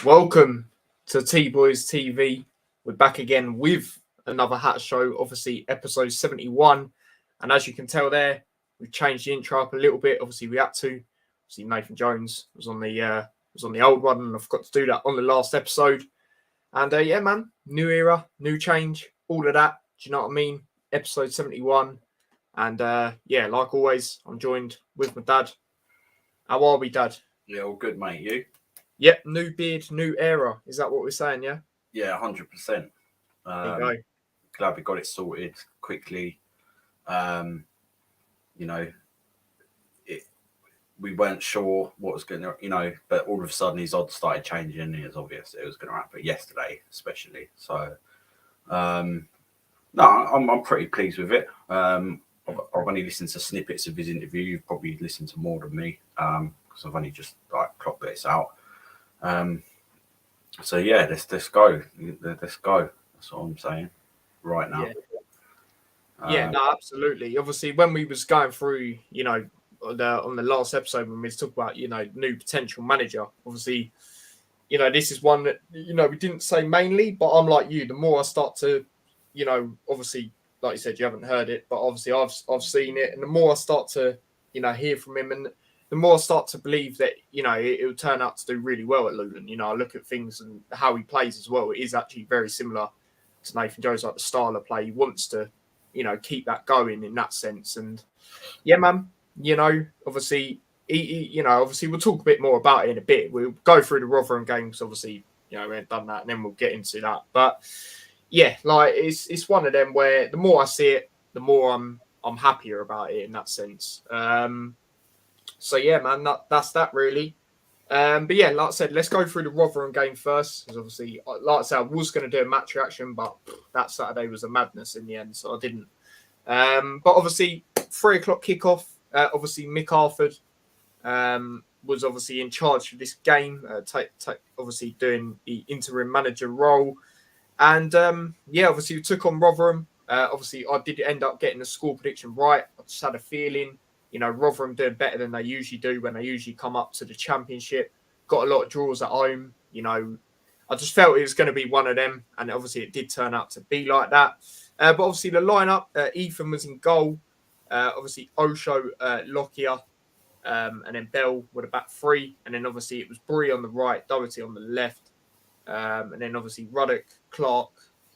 Welcome to T-Boys TV. We're back again with another Hat Show, obviously episode 71. And as you can tell there, we've changed the intro up a little bit. Obviously, we had to. Obviously, Nathan Jones was on the old one, and I forgot to do that on the last episode. And yeah, man, new era, new change, all of that. Do you know what I mean? Episode 71. And yeah, like always, I'm joined with my dad. How are we, Dad? Yeah, all good, mate. You? Yep, new beard, new era. Is that what we're saying, yeah? Yeah, 100%. There you go. Glad we got it sorted quickly. You know, we weren't sure what was going to, but all of a sudden his odds started changing, and it was obvious it was going to happen yesterday, especially. So, no, I'm pretty pleased with it. I've only listened to snippets of his interview. You've probably listened to more than me because I've only just clocked this out. So yeah, let's go. Let's go. That's what I'm saying right now. Yeah, no, absolutely. Obviously, when we was going through, on the last episode when we was talking about, new potential manager, obviously, this is one that, we didn't say mainly, but I'm like you, the more I start to, obviously, like you said, you haven't heard it, but obviously I've seen it, and the more I start to, hear from him, and the more I start to believe that, it'll turn out to do really well at Luton. I look at things and how he plays as well. It is actually very similar to Nathan Jones, like the style of play. He wants to, keep that going in that sense. And yeah, man, obviously, obviously we'll talk a bit more about it in a bit. We'll go through the Rotherham games. Obviously, we haven't done that, and then we'll get into that. But yeah, like it's one of them where the more I see it, the more I'm happier about it in that sense. So yeah, man, that's that really. But yeah, like I said, let's go through the Rotherham game first. Because obviously, like I said, I was going to do a match reaction, but that Saturday was a madness in the end, so I didn't. But obviously, 3:00 kickoff. Obviously, Mick Harford was obviously in charge of this game, obviously doing the interim manager role. And yeah, obviously, we took on Rotherham. Obviously, I did end up getting the score prediction right. I just had a feeling. Rotherham doing better than they usually do when they usually come up to the Championship. Got a lot of draws at home. I just felt it was going to be one of them, and obviously it did turn out to be like that. But obviously the lineup, Ethan was in goal. Obviously Osho, Lockyer, and then Bell were the back three. And then obviously it was Bree on the right, Doherty on the left. And then obviously Ruddock, Clark.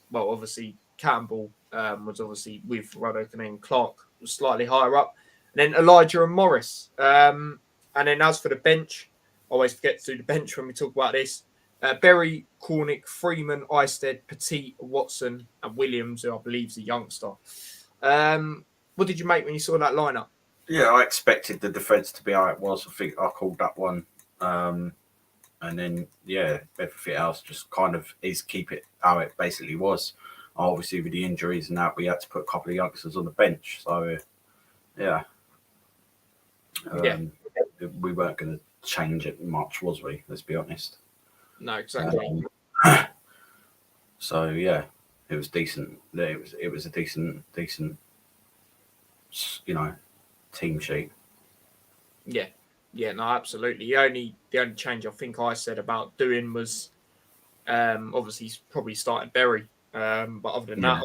Well, obviously Campbell was obviously with Ruddock, and then Clark was slightly higher up. And then Elijah and Morris. And then as for the bench, I always forget to do the bench when we talk about this. Berry, Cornick, Freeman, Eisted, Petit, Watson, and Williams, who I believe is a youngster. What did you make when you saw that lineup? Yeah, I expected the defence to be how it was. I think I called that one. And then, yeah, everything else just kind of is keep it how it basically was. Obviously, with the injuries and that, we had to put a couple of youngsters on the bench. So, yeah. We weren't going to change it much, was we? Let's be honest. No, exactly. So yeah, it was decent. It was a decent, team sheet. Yeah, no, absolutely. The only change I think I said about doing was obviously he's probably started Berry. But other than that,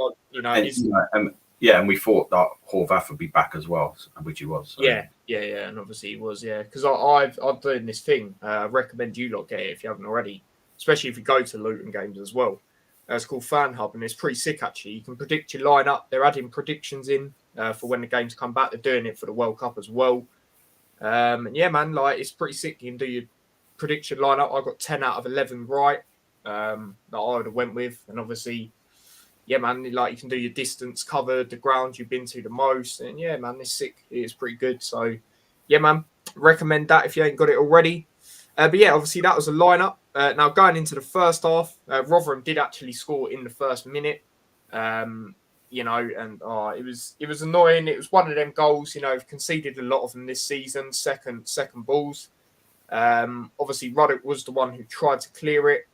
and we thought that Horvath would be back as well, which he was. So. Yeah, and obviously he was, because I'm doing this thing. I recommend you lot get it if you haven't already, especially if you go to Luton games as well. It's called Fan Hub, and it's pretty sick actually. You can predict your lineup. They're adding predictions in for when the games come back. They're doing it for the World Cup as well. And yeah, man, like it's pretty sick. You can do your prediction lineup. I got 10 out of 11 right that I would have went with, and obviously. Yeah, man, like you can do your distance cover, the ground you've been to the most. And yeah, man, it's sick. It's pretty good. So, yeah, man, recommend that if you ain't got it already. But yeah, obviously that was a lineup. Now going into the first half, Rotherham did actually score in the first minute. And it was annoying. It was one of them goals, conceded a lot of them this season, second balls. Obviously Ruddock was the one who tried to clear it.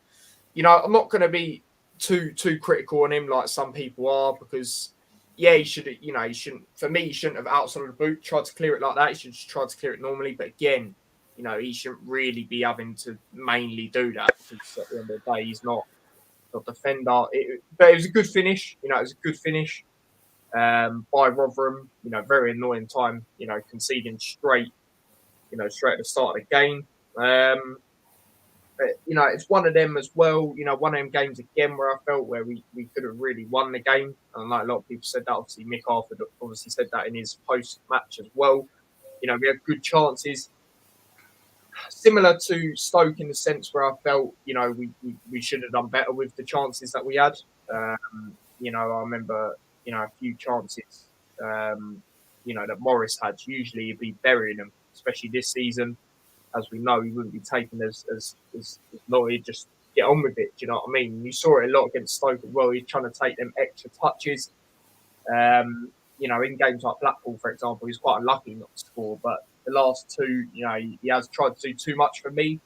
I'm not going to be too critical on him like some people are, because yeah, he should, he shouldn't. For me, he shouldn't have outside of the boot tried to clear it like that. He should just try to clear it normally. But again, he shouldn't really be having to mainly do that because at the end of the day, he's not a defender. But it was a good finish. It was a good finish by Rotherham. Very annoying time. Conceding straight. Straight at the start of the game. But it's one of them as well. One of them games again where I felt where we could have really won the game. And like a lot of people said that. Obviously, Mick Arthur obviously said that in his post match as well. We had good chances, similar to Stoke in the sense where I felt we should have done better with the chances that we had. I remember a few chances that Morris had. Usually he'd be burying them, especially this season. As we know, he wouldn't be taken as long. He'd just get on with it. Do you know what I mean? You saw it a lot against Stoke as well. He's trying to take them extra touches. In games like Blackpool, for example, he's quite unlucky not to score. But the last two, he has tried to do too much for me.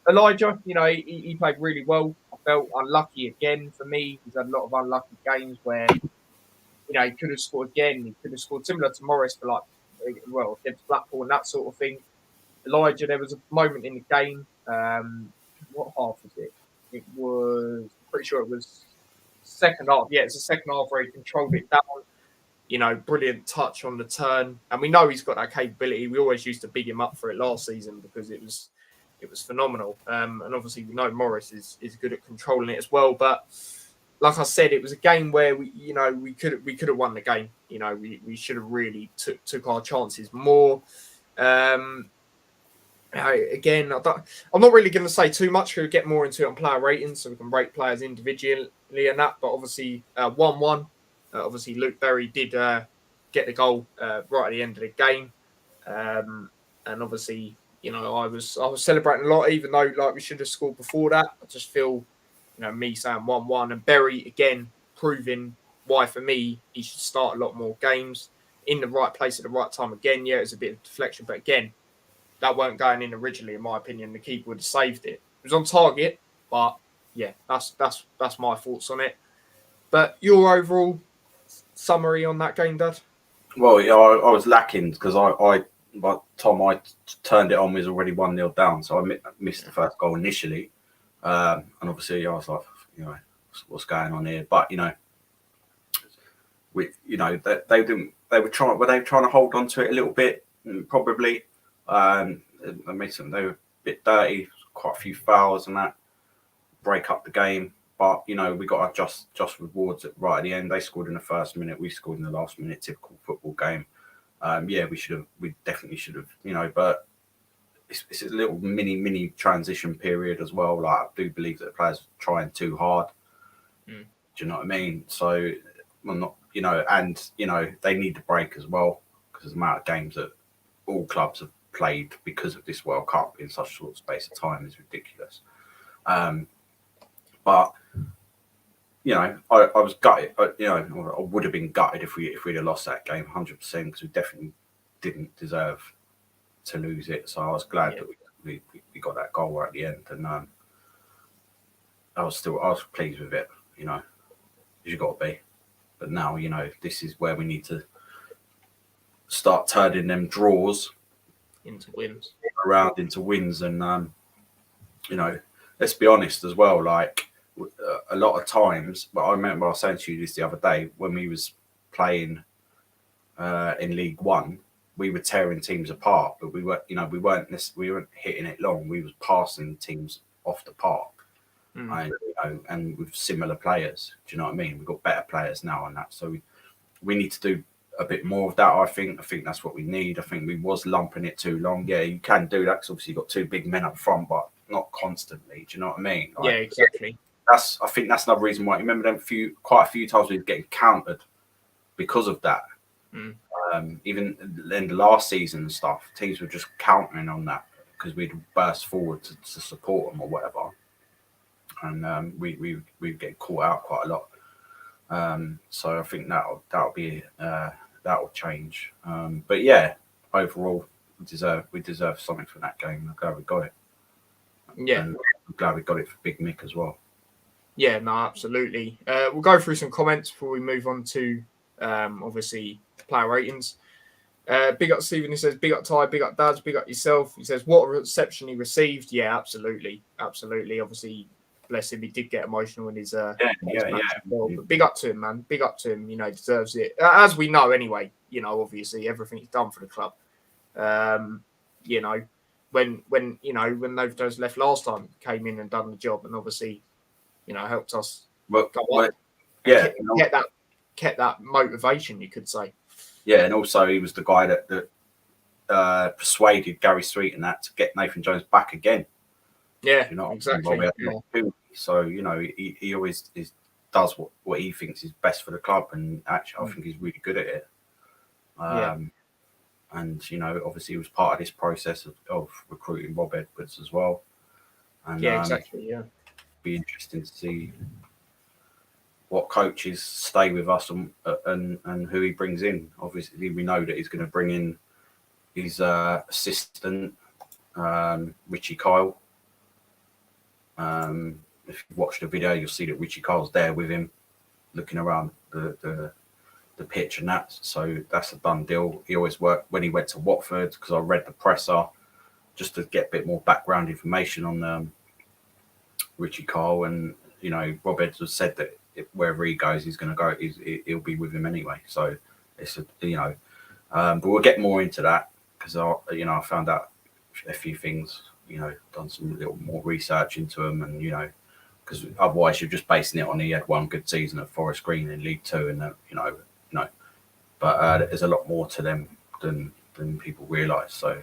Elijah, he played really well. I felt unlucky again for me. He's had a lot of unlucky games where, he could have scored again. He could have scored similar to Morris for against Blackpool and that sort of thing. Elijah, there was a moment in the game. What half was it? It was, pretty sure it was second half. Yeah, it's the second half where he controlled it down. Brilliant touch on the turn. And we know he's got that capability. We always used to big him up for it last season because it was phenomenal. And obviously we know Morris is good at controlling it as well. But like I said, it was a game where we could have won the game. We should have really took our chances more. Again, I'm not really going to say too much. We'll get more into it on player ratings, so we can rate players individually and that. But obviously, 1-1. Obviously, Luke Berry did get the goal right at the end of the game, and obviously, I was celebrating a lot, even though we should have scored before that. I just feel, me saying 1-1 and Berry again proving why for me he should start a lot more games in the right place at the right time. Again, yeah, it was a bit of deflection, but again, that weren't going in originally, in my opinion. The keeper would have saved it. It was on target, but yeah, that's my thoughts on it. But your overall summary on that game, Dad? Well, yeah, I was lacking because by the time I turned it on, we was already 1-0 down, so I missed the first goal initially, and obviously I was like, what's going on here? But they didn't. They were trying to hold on to it a little bit, probably. They made they were a bit dirty, quite a few fouls and that break up the game. But we got our just rewards right at the end. They scored in the first minute, we scored in the last minute. Typical football game. We definitely should have. But it's a little mini transition period as well. Like I do believe that the players are trying too hard. Do you know what I mean? So, well, not and they need the break as well because the amount of games that all clubs have played because of this World Cup in such a short space of time is ridiculous. But I was gutted. I would have been gutted if we'd have lost that game 100% because we definitely didn't deserve to lose it. So I was glad that we got that goal right at the end, and I was pleased with it. As you got to be. But now this is where we need to start turning them draws into wins into wins, and let's be honest as well. Like a lot of times, but I remember I was saying to you this the other day when we was playing in League One, we were tearing teams apart, but we weren't hitting it long. We was passing teams off the park, and with similar players. Do you know what I mean? We've got better players now and that, so we need to do a bit more of that. I think that's what we need. I think we was lumping it too long. Yeah, you can do that because obviously you've got two big men up front, but not constantly. Do you know what I mean? Yeah, exactly. I think that's another reason why. You remember them quite a few times we were getting countered because of that. Even in the last season and stuff, teams were just countering on that because we'd burst forward to support them or whatever, and we get caught out quite a lot. So I think that'll change. But yeah, overall, we deserve something from that game. I'm glad we got it. Yeah, and I'm glad we got it for Big Mick as well. Yeah, no, absolutely. We'll go through some comments before we move on to obviously player ratings. Big up Stephen. He says, "Big up Ty, big up Dads, big up yourself." He says, "What a reception he received." Yeah, absolutely, absolutely. Obviously, bless him, he did get emotional in his match as well. But big up to him, man. Big up to him. You know, he deserves it, as we know anyway. You know, obviously everything he's done for the club. You know, when Novatos left last time, came in and done the job, and obviously, you know, helped us go up. Yeah, kept that motivation, you could say. Yeah, and also he was the guy that persuaded Gary Street and that to get Nathan Jones back again. Yeah, exactly. So you know, he always does what he thinks is best for the club, and actually, I think he's really good at it. And you know, obviously, he was part of this process of recruiting Rob Edwards as well. And exactly. Be interesting to see what coaches stay with us and who he brings in. Obviously, we know that he's going to bring in his assistant, Richie Kyle. If you watch the video, you'll see that Richie Kyle's there with him, looking around the pitch and that. So that's a done deal. He always worked when he went to Watford, because I read the presser just to get a bit more background information on Richie Kyle. And you know, Rob Edwards said that wherever he goes, he's going to go. He'll be with him anyway. So it's but we'll get more into that, because I found out a few things. You know, done some little more research into them, and you know, because otherwise you're just basing it on he had one good season at Forest Green in League Two, and but there's a lot more to them than people realise. So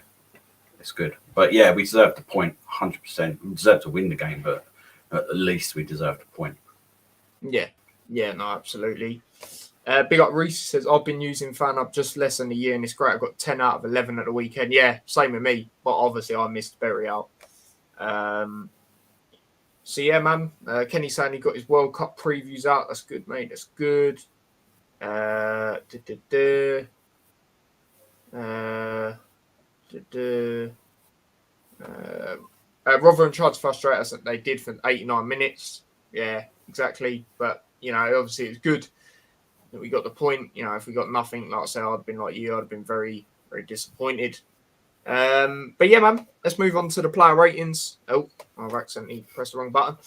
it's good. But yeah, we deserve the point 100%. We deserve to win the game, but at least we deserve the point. Yeah, no, absolutely. Big up Reese says, "I've been using FanUp just less than a year, and it's great. I got 10 out of 11 at the weekend." Yeah, same with me, but obviously I missed Berry out. So yeah, man. Kenny saying he got his World Cup previews out. That's good, mate. That's good. Rotherham tried to frustrate us, that they did for 89 minutes. Yeah, exactly. But you know, obviously it's good that we got the point. You know, if we got nothing, like I said, I'd have been like you. I'd have been very, very disappointed. But yeah, man, let's move on to the player ratings. Oh, I've accidentally pressed the wrong button.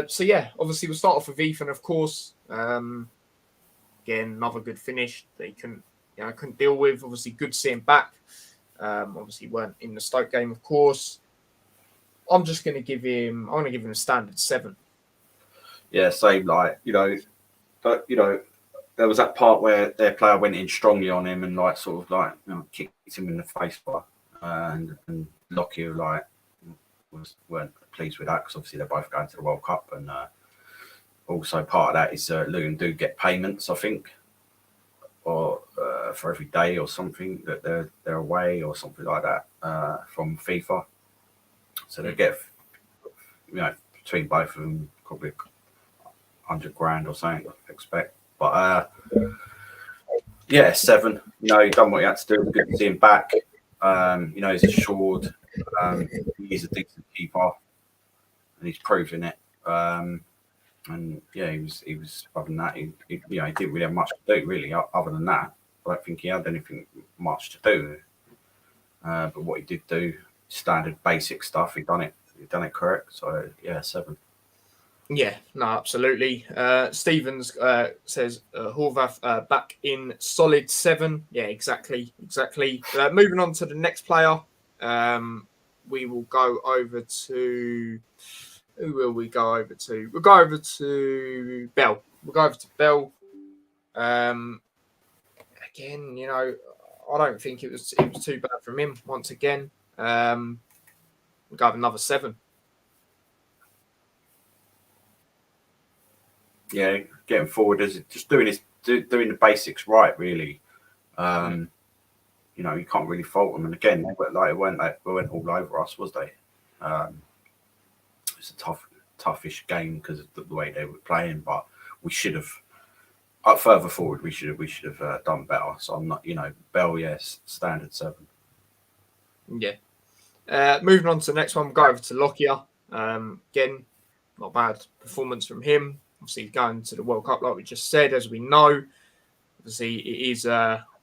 So yeah, obviously we'll start off with Ethan, of course. Again, another good finish that he couldn't deal with. Obviously, good to see him back. Obviously, weren't in the Stoke game, of course. I'm going to give him a standard 7. Yeah, same. Like there was that part where their player went in strongly on him and kicked him in the face, and Lockyer weren't pleased with that, because obviously they're both going to the World Cup, and also part of that is Luton do get payments, I think, or for every day or something that they're away or something like that from FIFA. So they get, between both of them probably $100,000 or something, I expect. But 7. He's done what he had to do. Good to see him back. He's assured. He's a decent keeper, and he's proving it. And yeah, he was. Other than that, he didn't really have much to do, really. Other than that, I don't think he had anything much to do. But what he did do, standard basic stuff, he done it correct. So yeah, 7. Yeah, no, absolutely. Stevens says Horvath back in solid 7. Yeah, exactly. Moving on to the next player, we will go over to. Who will we go over to? We'll go over to Bell. Again, I don't think it was too bad from him. Once again, we'll go with another 7. Yeah, getting forward is just doing the basics right, really. You can't really fault them. And again, they weren't all over us, was they? It's a toughish game because of the way they were playing, but we should have further forward. We should have done better. So I'm not, Bell, yes, standard 7. Yeah. Moving on to the next one, we'll go over to Lockyer. Again, not bad performance from him. Obviously, going to the World Cup, like we just said, as we know. Obviously, it is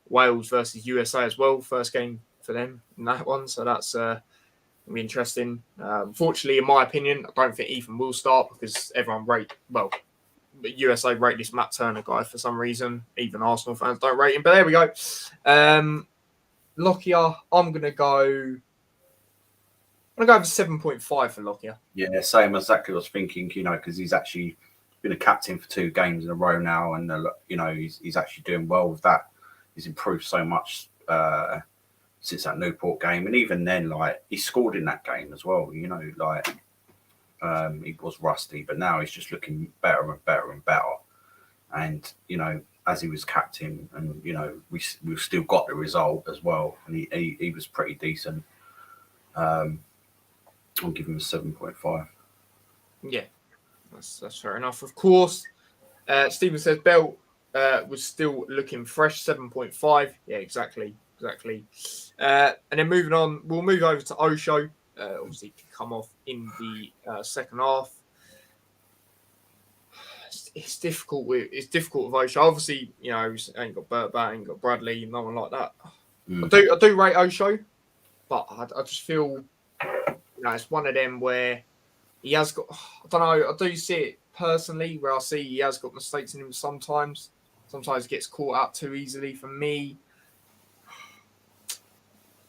Wales versus USA as well. First game for them in that one. So that's going to be interesting. Unfortunately, in my opinion, I don't think Ethan will start because everyone USA rate this Matt Turner guy for some reason. Even Arsenal fans don't rate him. But there we go. Lockyer, I'm going to go for 7.5 for Lockyer. Yeah, same exactly what I was thinking, because he's actually been a captain for 2 games in a row now, and he's actually doing well with that. He's improved so much since that Newport game, and even then, like, he scored in that game as well. He was rusty, but now he's just looking better and better and better. And as he was captain, and we've still got the result as well, and he was pretty decent. I'll give him a 7.5. Yeah, that's fair enough. Of course, Stephen says Bell was still looking fresh, 7.5. Yeah, exactly. And then moving on, we'll move over to Osho. Obviously, can come off in the second half. It's difficult with Osho. Obviously, ain't got Burt, ain't got Bradley, no one like that. I do rate Osho, but I just feel it's one of them where he has got. I don't know. I do see it personally where I see he has got mistakes in him sometimes. Sometimes he gets caught out too easily. For me,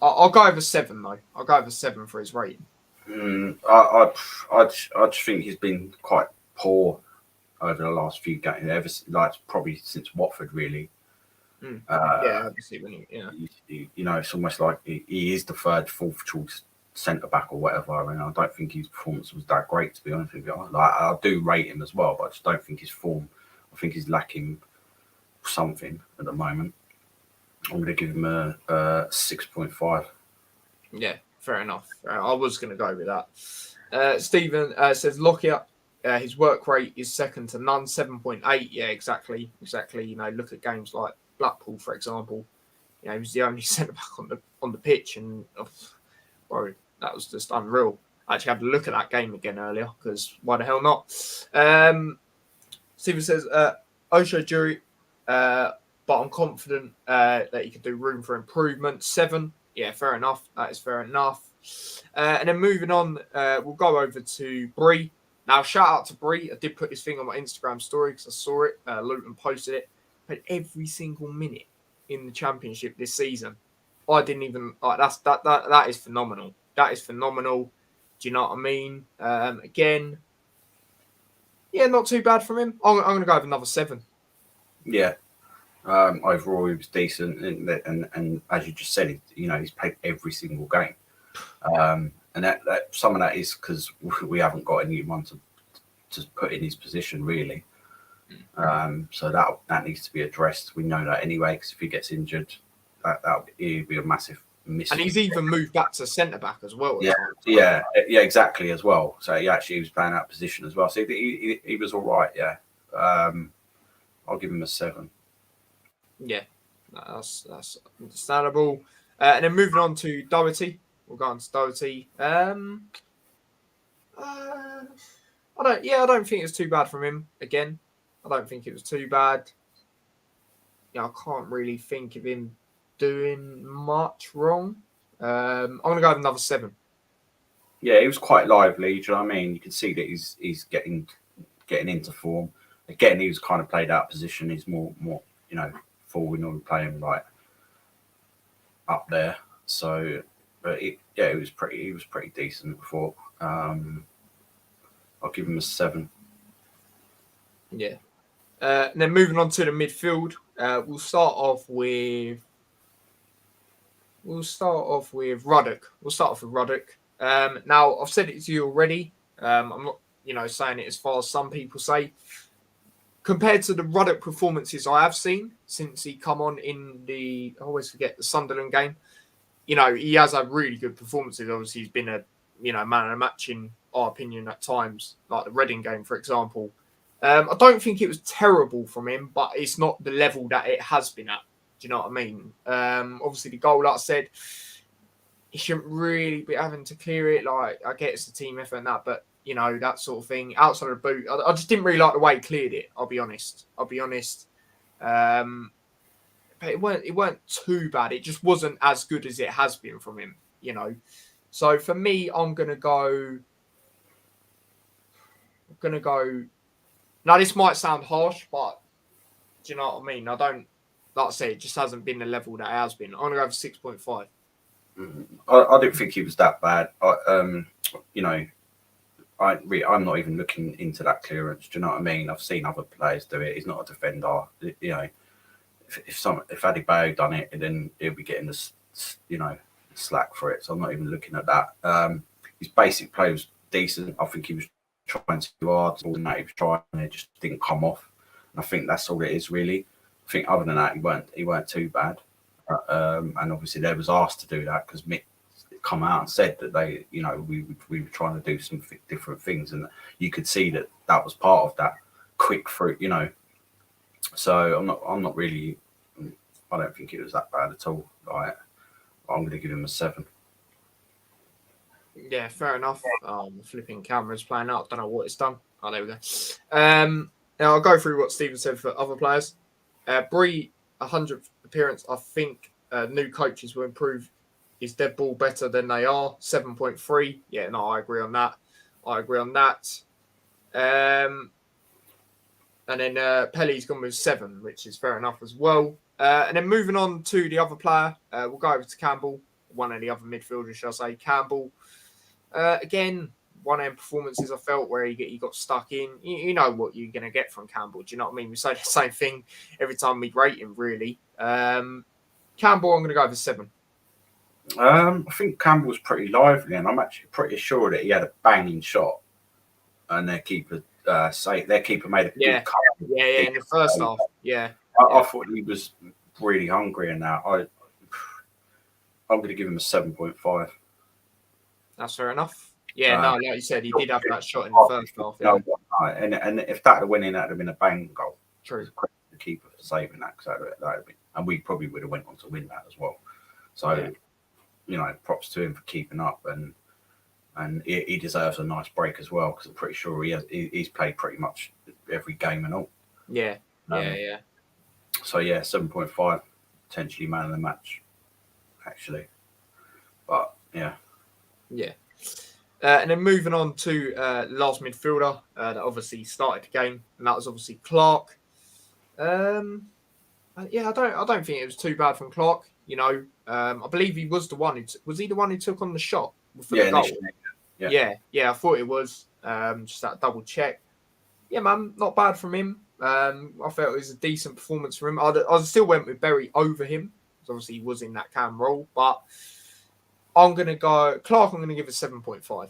I'll go over 7 though. I'll go over 7 for his rating. I just think he's been quite poor over the last few games, probably since Watford, really. Obviously, it's almost like he is the third, fourth choice centre back or whatever. And I don't think his performance was that great, to be honest with you. I do rate him as well, but I just don't think his form. I think he's lacking something at the moment. I'm going to give him a 6.5. Yeah, fair enough. I was going to go with that. Stephen says Lockyer, his work rate is second to none, 7.8. Yeah, exactly. Look at games like Blackpool, for example. He was the only centre back on the pitch, and bro, that was just unreal. I actually had to look at that game again earlier because why the hell not? Stephen says Osho jury, but I'm confident that he could do room for improvement. 7. Yeah, fair enough. That is fair enough. And then moving on, we'll go over to Bree. Now, shout out to Bree. I did put this thing on my Instagram story because I saw it. Luton posted it. But every single minute in the Championship this season, I didn't even that is phenomenal. That is phenomenal. Do you know what I mean? Again, yeah, not too bad from him. I'm going to go with another 7. Yeah. Overall, he was decent, and as you just said, he's played every single game, and that some of that is because we haven't got anyone to put in his position really. So that needs to be addressed. We know that anyway, because if he gets injured, that would be a massive miss. And he's even moved back to centre back as well. Yeah, exactly as well. So he was playing that position as well. So he was all right. Yeah, I'll give him a 7. Yeah, that's understandable. And then moving on to Doherty. We'll go on to Doherty. I don't think it's too bad from him. Again, I don't think it was too bad. I can't really think of him doing much wrong. I'm gonna go with another 7. Yeah, he was quite lively. Do you know what I mean? You can see that he's getting into form. Again, he was kind of played out of position. He's more forward, normally playing right up there. So, but he was pretty decent before. I'll give him a 7. Yeah. And then moving on to the midfield, we'll start off with Ruddock. Now, I've said it to you already. I'm not, saying it as far as some people say. Compared to the Ruddock performances I have seen since he come on in I always forget, the Sunderland game, he has had really good performances. Obviously, he's been a, man of the match in our opinion at times, like the Reading game, for example. I don't think it was terrible from him, but it's not the level that it has been at. Do you know what I mean? Obviously, the goal, like I said, he shouldn't really be having to clear it. Like, I get it's the team effort and that, but, that sort of thing. Outside of the boot, I just didn't really like the way he cleared it. I'll be honest. But it weren't too bad. It just wasn't as good as it has been from him. So for me, I'm gonna go. Now this might sound harsh, but do you know what I mean? I don't. Like I say, it just hasn't been the level that it has been. I'm gonna go for 6.5. I didn't think he was that bad. I'm not even looking into that clearance. Do you know what I mean? I've seen other players do it. He's not a defender. If Adebayo done it, then he'll be getting the slack for it. So I'm not even looking at that. His basic play was decent. I think he was trying too hard. All that he was trying, and it just didn't come off. And I think that's all it is really. I think other than that, he weren't too bad. And obviously they was asked to do that because Mick come out and said that they, we were trying to do some different things, and you could see that was part of that quick fruit, So I'm not really. I don't think it was that bad at all. I'm going to give him a 7. Yeah, fair enough. Flipping camera's playing out. Don't know what it's done. Oh, there we go. Now I'll go through what Stephen said for other players. Bree, 100th appearance. I think new coaches will improve his dead ball better than they are. 7.3. Yeah, no, I agree on that. And then Pelly's gone with 7, which is fair enough as well. And then moving on to the other player, we'll go over to Campbell, one of the other midfielders, shall I say. Campbell, again, one of them performances I felt where he got stuck in. You know what you're going to get from Campbell. Do you know what I mean? We say the same thing every time we rate him, really. Campbell, I'm going to go for 7. I think Campbell was pretty lively, and I'm actually pretty sure that he had a banging shot, and their keeper made a good cut. Yeah, in the first half. Yeah. I thought he was really hungry in that. I'm going to give him a 7.5. That's fair enough. Yeah, like you said, he did have that shot in the first half. Yeah. And if that had went in, that'd have been a bang goal. True. The keeper for saving that, and we probably would have went on to win that as well. So, props to him for keeping up, and he deserves a nice break as well, because I'm pretty sure he's played pretty much every game and all. Yeah. So 7.5, potentially man of the match, actually. But yeah. And then moving on to last midfielder that obviously started the game, and that was obviously Clark. I don't think it was too bad from Clark. I believe he was the one who took on the shot for the goal. Yeah, I thought it was. Just that double check. Yeah, man, not bad from him. I felt it was a decent performance from him. I still went with Berry over him, because obviously he was in that cam role, but I'm going to go Clark. I'm going to give it 7.5.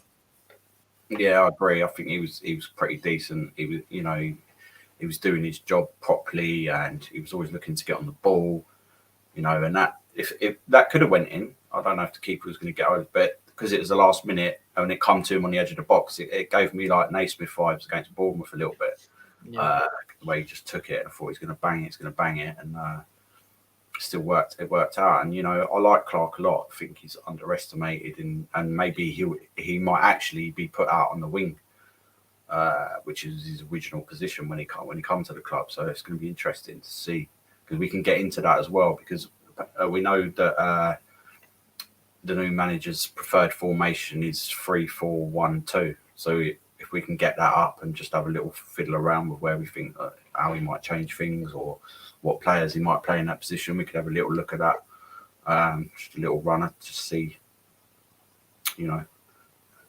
Yeah, I agree. I think he was pretty decent. He was, he was doing his job properly, and he was always looking to get on the ball. And that if that could have went in, I don't know if the keeper was going to get over, but because it was the last minute and it come to him on the edge of the box, it gave me like Naismith vibes against Bournemouth a little bit. The way he just took it, I thought he's going to bang it, and still worked. It worked out, and I like Clark a lot. I think he's underestimated, and maybe he might actually be put out on the wing, which is his original position when he comes to the club. So it's going to be interesting to see, because we can get into that as well, because we know that the new manager's preferred formation is 3-4-1-2. So if we can get that up and just have a little fiddle around with where we think how he might change things, or what players he might play in that position, we could have a little look at that. Just a little runner to see,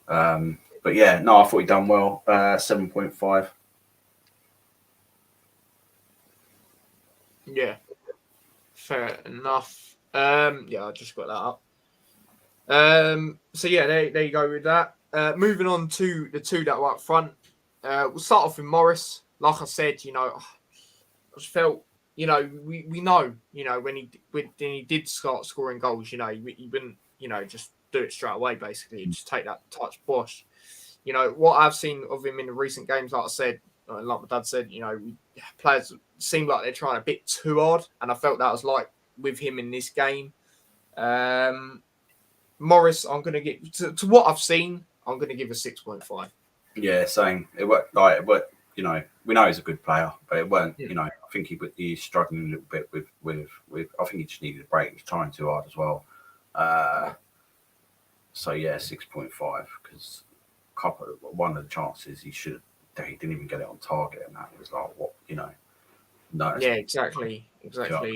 But yeah, no, I thought he done well. 7.5. Yeah, fair enough. I just got that up. So yeah, there you go with that. Moving on to the two that were up front. We'll start off with Morris. Like I said, I just felt, we know, when he did start scoring goals, he wouldn't, just do it straight away. Basically, just take that touch, bosh. What I've seen of him in the recent games, like I said, like my dad said, players seem like they're trying a bit too hard, and I felt that was like with him in this game. Morris, I'm going to give to what I've seen. I'm going to give a 6.5. Yeah, same. It worked. You know, we know he's a good player, but it weren't. You know, I think he's struggling a little bit with. I think he just needed a break. He's trying too hard as well. So yeah, 6.5 because one of the chances he didn't even get it on target, and that was like what No, Yeah, exactly. Like, yeah,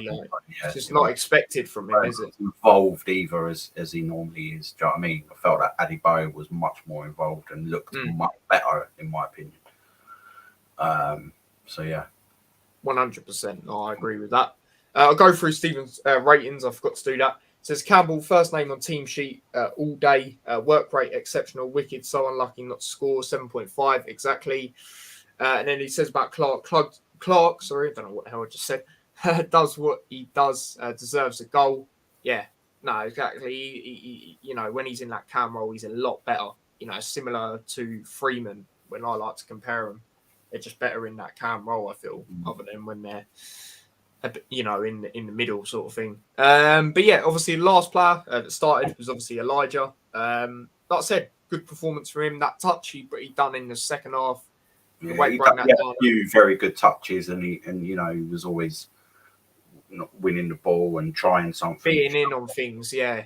it's just not expected from him, is it? Involved either as he normally is. Do you know what I mean? I felt that Adebayo was much more involved and looked much better, in my opinion. So yeah, 100%. No, I agree with that. I'll go through Stephen's ratings. I forgot to do that. It says Campbell, first name on team sheet all day. Work rate exceptional. Wicked, so unlucky not to score. 7.5 exactly. And then he says about Clark, sorry, I don't know what the hell I just said. Does what he does, deserves a goal. Yeah, no, exactly. He, when he's in that cam role, he's a lot better. Similar to Freeman when I like to compare him. They're just better in that cam role, I feel, other than when they're, in the middle sort of thing. But yeah, obviously the last player that started was obviously Elijah. Like I said, good performance for him. That touch he done in the second half. Yeah, he had a few very good touches, and he was always winning the ball and trying something, being in on things. Yeah.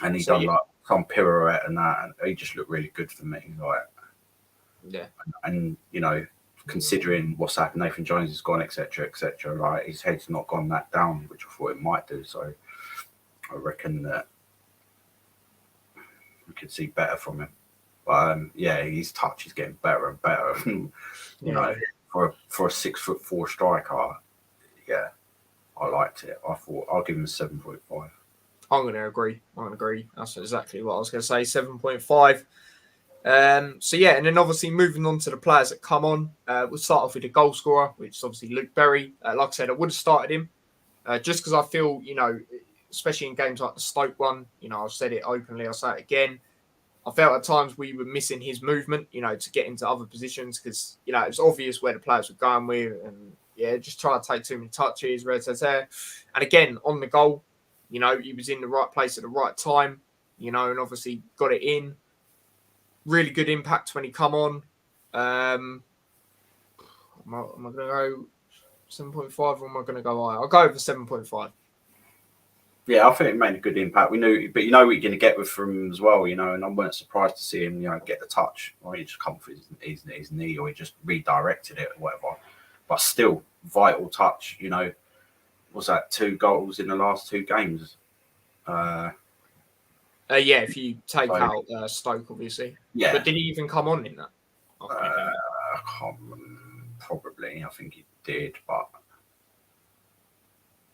And he done like some pirouette and that, and he just looked really good for me. Like, yeah, and considering what's happened, Nathan Jones has gone, etc., like his head's not gone that down, which I thought it might do. So I reckon that we could see better from him. But yeah, his touch is getting better and better. you know, for a 6'4" striker, yeah, I liked it. I thought I'll give him a 7.5. I'm going to agree. That's exactly what I was going to say. 7.5. So yeah, and then obviously moving on to the players that come on, we'll start off with the goal scorer, which is obviously Luke Berry. Like I said, I would have started him just because I feel, especially in games like the Stoke one, I've said it openly, I'll say it again. I felt at times we were missing his movement, to get into other positions because, it was obvious where the players were going with, and just try to take too many touches, and again on the goal, he was in the right place at the right time, and obviously got it in. Really good impact when he come on. Am I going to go 7.5 or am I going to go higher? I'll go over 7.5. Yeah, I think it made a good impact. We knew, but what you're going to get with him as well, and I weren't surprised to see him, get the touch, or he just come for his knee, or he just redirected it, or whatever. But still, vital touch. Was that 2 goals in the last 2 games? If you take out Stoke, obviously. Yeah. But did he even come on in that? Probably. I think he did, but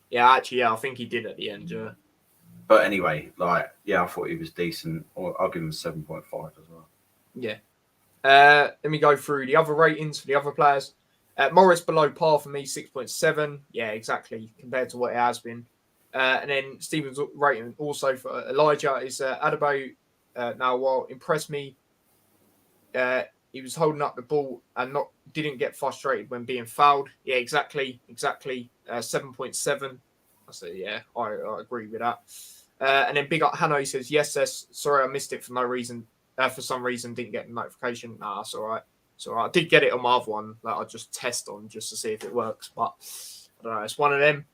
yeah, actually, I think he did at the end. Yeah. But anyway, I thought he was decent. Or I'll give him 7.5 as well. Yeah. Let me go through the other ratings for the other players. Morris below par for me, 6.7. Yeah, exactly, compared to what it has been. And then Stephen's rating also for Elijah is Adebayo. Now, while impressed me, he was holding up the ball and didn't get frustrated when being fouled. Yeah, exactly. 7.7. I say, yeah, I agree with that. And then big up Hanno, he says, yes, sorry, I missed it for no reason. For some reason, didn't get the notification. Nah, that's all right. So I did get it on my other one that I just test on just to see if it works. But I don't know. It's one of them.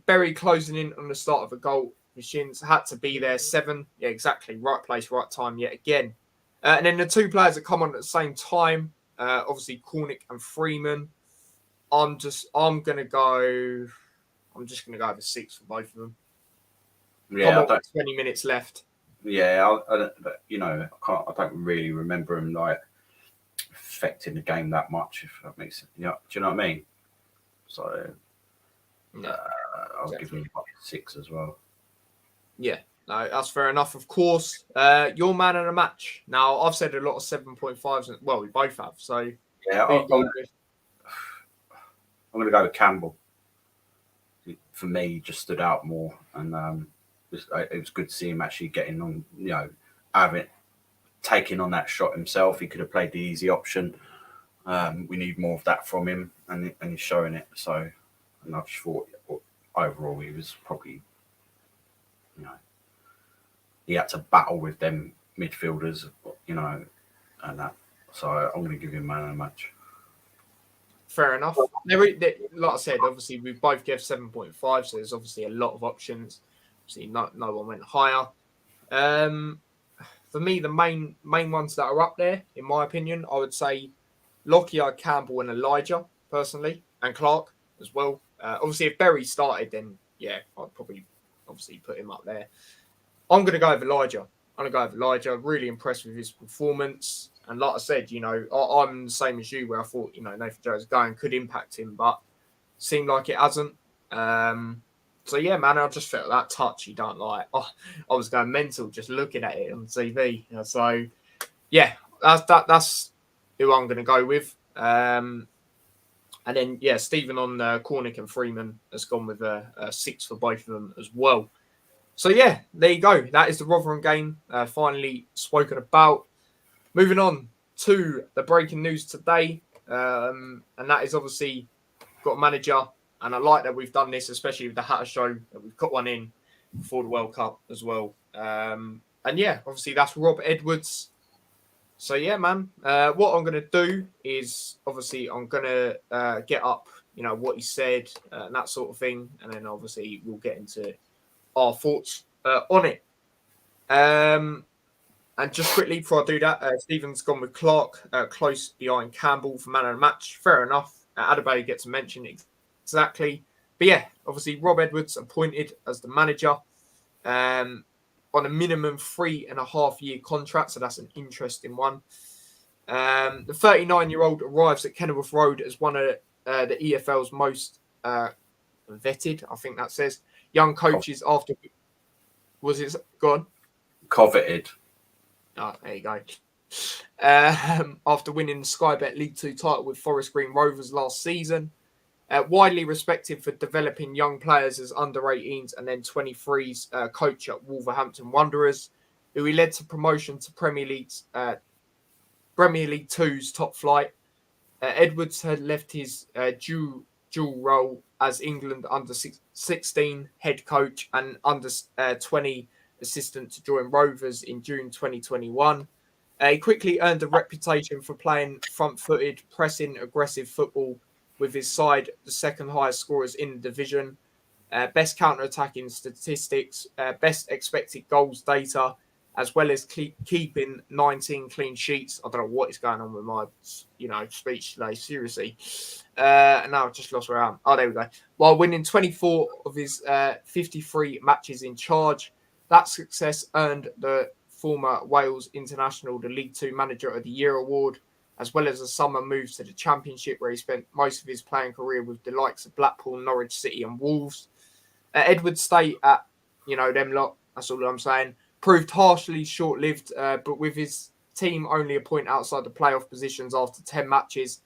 Berry closing in on the start of a goal. Machines had to be there. 7. Yeah, exactly. Right place, right time yet again. And then the 2 players that come on at the same time, obviously Cornick and Freeman. I'm just going to go over 6 for both of them. Yeah, 20 minutes left. Yeah, I don't really remember him affecting the game that much, if that makes sense. Yeah, do you know what I mean? So I'll give him 6 as well. Yeah, no, that's fair enough. Of course, your man of the match. Now, I've said a lot of 7.5s. Well, we both have. So yeah, I'm going to go with Campbell. For me, he just stood out more, and it was good to see him actually getting on. Taking on that shot himself. He could have played the easy option. We need more of that from him, and he's showing it. So, and I just thought overall he was probably, he had to battle with them midfielders, and that. So I'm going to give him man of the match. Fair enough. Like I said, obviously we both gave 7.5, so there's obviously a lot of options. Obviously, no one went higher. For me, the main ones that are up there, in my opinion, I would say Lockyer, Campbell, and Elijah personally, and Clark as well. Obviously, if Berry started, then yeah, I'd probably obviously put him up there. I'm going to go with Elijah. Really impressed with his performance. And like I said, I'm the same as you, where I thought, Nathan Jones going could impact him, but seemed like it hasn't. So yeah, man, I just felt that touch you don't like. Oh, I was going mental just looking at it on TV. So yeah, that's who I'm going to go with. And then yeah, Stephen on Cornick and Freeman has gone with a 6 for both of them as well. So yeah, there you go. That is the Rotherham game finally spoken about. Moving on to the breaking news today, and that is obviously got a manager, and I like that we've done this, especially with the Hatter Show, that we've got one in before the World Cup as well. And yeah, obviously that's Rob Edwards. So yeah, man, what I'm going to do is obviously I'm going to get up, what he said and that sort of thing, and then obviously we'll get into our thoughts on it. And just quickly before I do that, Stephen's gone with Clark, close behind Campbell for man of the match. Fair enough. Adebayo gets a mention exactly. But yeah, obviously Rob Edwards appointed as the manager on a minimum 3.5-year contract. So that's an interesting one. The 39-year-old arrives at Kenilworth Road as one of the EFL's most vetted, I think that says, young coaches after... Was it gone? Coveted. Oh, there you go. After winning the Sky Bet League 2 title with Forest Green Rovers last season. Widely respected for developing young players as under-18s and then 23s coach at Wolverhampton Wanderers, who he led to promotion to Premier League 2's top flight. Edwards had left his dual role as England under-16 head coach and under-20 assistant to join Rovers in June 2021. He quickly earned a reputation for playing front-footed, pressing, aggressive football with his side, the second highest scorers in the division, best counter-attacking statistics, best expected goals data, as well as keeping 19 clean sheets. I don't know what is going on with my, speech today, seriously. Now I've just lost where I am. Oh, there we go. While winning 24 of his 53 matches in charge, that success earned the former Wales international the League 2 Manager of the Year award, as well as a summer move to the Championship, where he spent most of his playing career with the likes of Blackpool, Norwich City and Wolves. Edwards stay at, them lot, that's all I'm saying, proved harshly short-lived, but with his team only a point outside the playoff positions after 10 matches,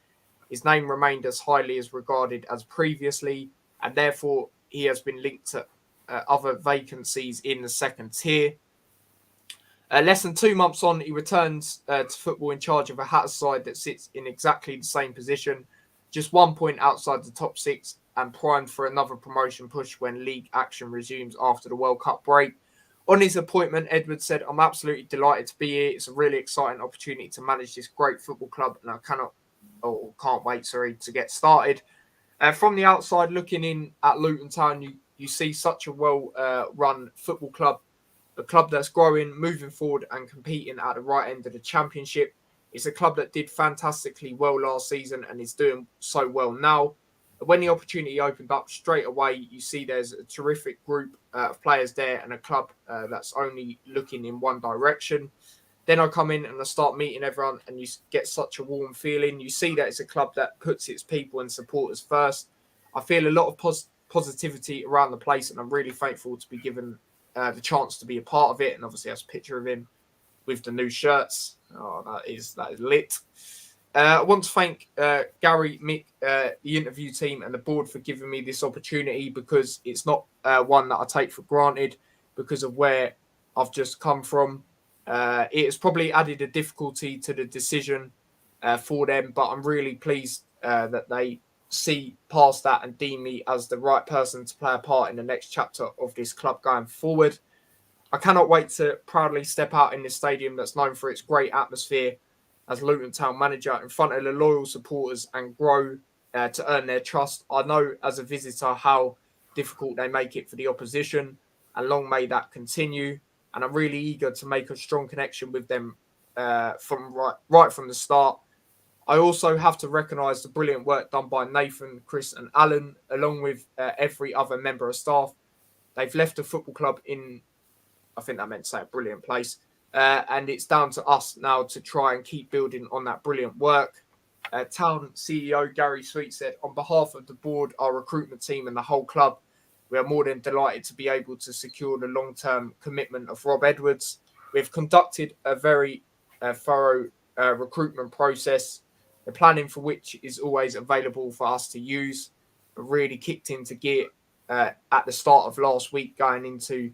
his name remained as highly as regarded as previously, and therefore he has been linked to other vacancies in the second tier. Less than 2 months on, he returns to football in charge of a Hatters side that sits in exactly the same position, just 1 point outside the top 6 and primed for another promotion push when league action resumes after the World Cup break. On his appointment, Edwards said, "I'm absolutely delighted to be here. It's a really exciting opportunity to manage this great football club, and I can't wait to get started." From the outside, looking in at Luton Town, you see such a well-run football club, a club that's growing, moving forward and competing at the right end of the Championship. It's a club that did fantastically well last season and is doing so well now. When the opportunity opened up straight away, you see there's a terrific group of players there and a club that's only looking in one direction. Then I come in and I start meeting everyone and you get such a warm feeling. You see that it's a club that puts its people and supporters first. I feel a lot of positivity around the place, and I'm really thankful to be given the chance to be a part of it. And obviously that's a picture of him with the new shirts. Oh, that is lit. I want to thank Gary, Mick, the interview team and the board for giving me this opportunity, because it's not one that I take for granted because of where I've just come from. It has probably added a difficulty to the decision for them, but I'm really pleased that they see past that and deem me as the right person to play a part in the next chapter of this club going forward. I cannot wait to proudly step out in this stadium that's known for its great atmosphere as Luton Town manager in front of the loyal supporters and grow to earn their trust. I know as a visitor how difficult they make it for the opposition, and long may that continue. And I'm really eager to make a strong connection with them from right from the start. I also have to recognise the brilliant work done by Nathan, Chris, and Alan, along with every other member of staff. They've left the football club in, I think that meant to say, a brilliant place. And it's down to us now to try and keep building on that brilliant work. Town CEO Gary Sweet said, on behalf of the board, our recruitment team, and the whole club, we are more than delighted to be able to secure the long-term commitment of Rob Edwards. We've conducted a very thorough recruitment process, the planning for which is always available for us to use. It really kicked into gear at the start of last week, going into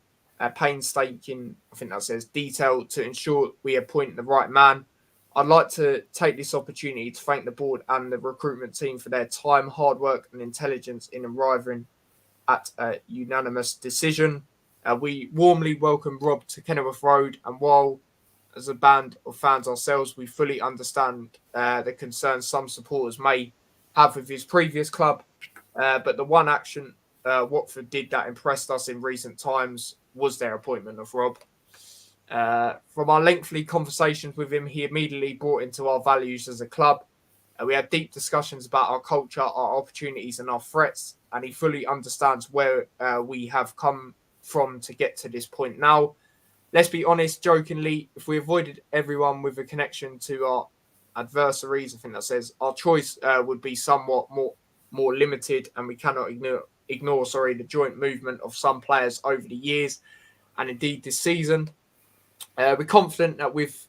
painstaking, I think that says, detail to ensure we appoint the right man. I'd like to take this opportunity to thank the board and the recruitment team for their time, hard work, and intelligence in arriving at a unanimous decision. We warmly welcome Rob to Kenilworth Road, and while as a band of fans ourselves, we fully understand the concerns some supporters may have with his previous club, but the one action Watford did that impressed us in recent times was their appointment of Rob. From our lengthy conversations with him, he immediately brought into our values as a club. We had deep discussions about our culture, our opportunities, and our threats, and he fully understands where we have come from to get to this point now. Let's be honest, jokingly, if we avoided everyone with a connection to our adversaries, I think that says, our choice would be somewhat more limited, and we cannot ignore the joint movement of some players over the years, and indeed this season. We're confident that with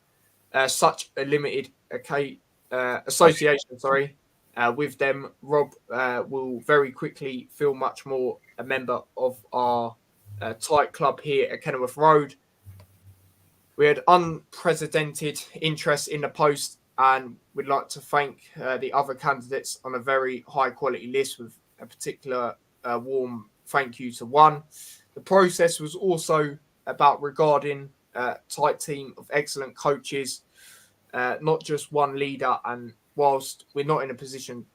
such a limited association, with them, Rob will very quickly feel much more a member of our tight club here at Kenilworth Road. We had unprecedented interest in the post, and we'd like to thank the other candidates on a very high quality list, with a particular warm thank you to one. The process was also about regarding a tight team of excellent coaches, not just one leader. And whilst we're not in a position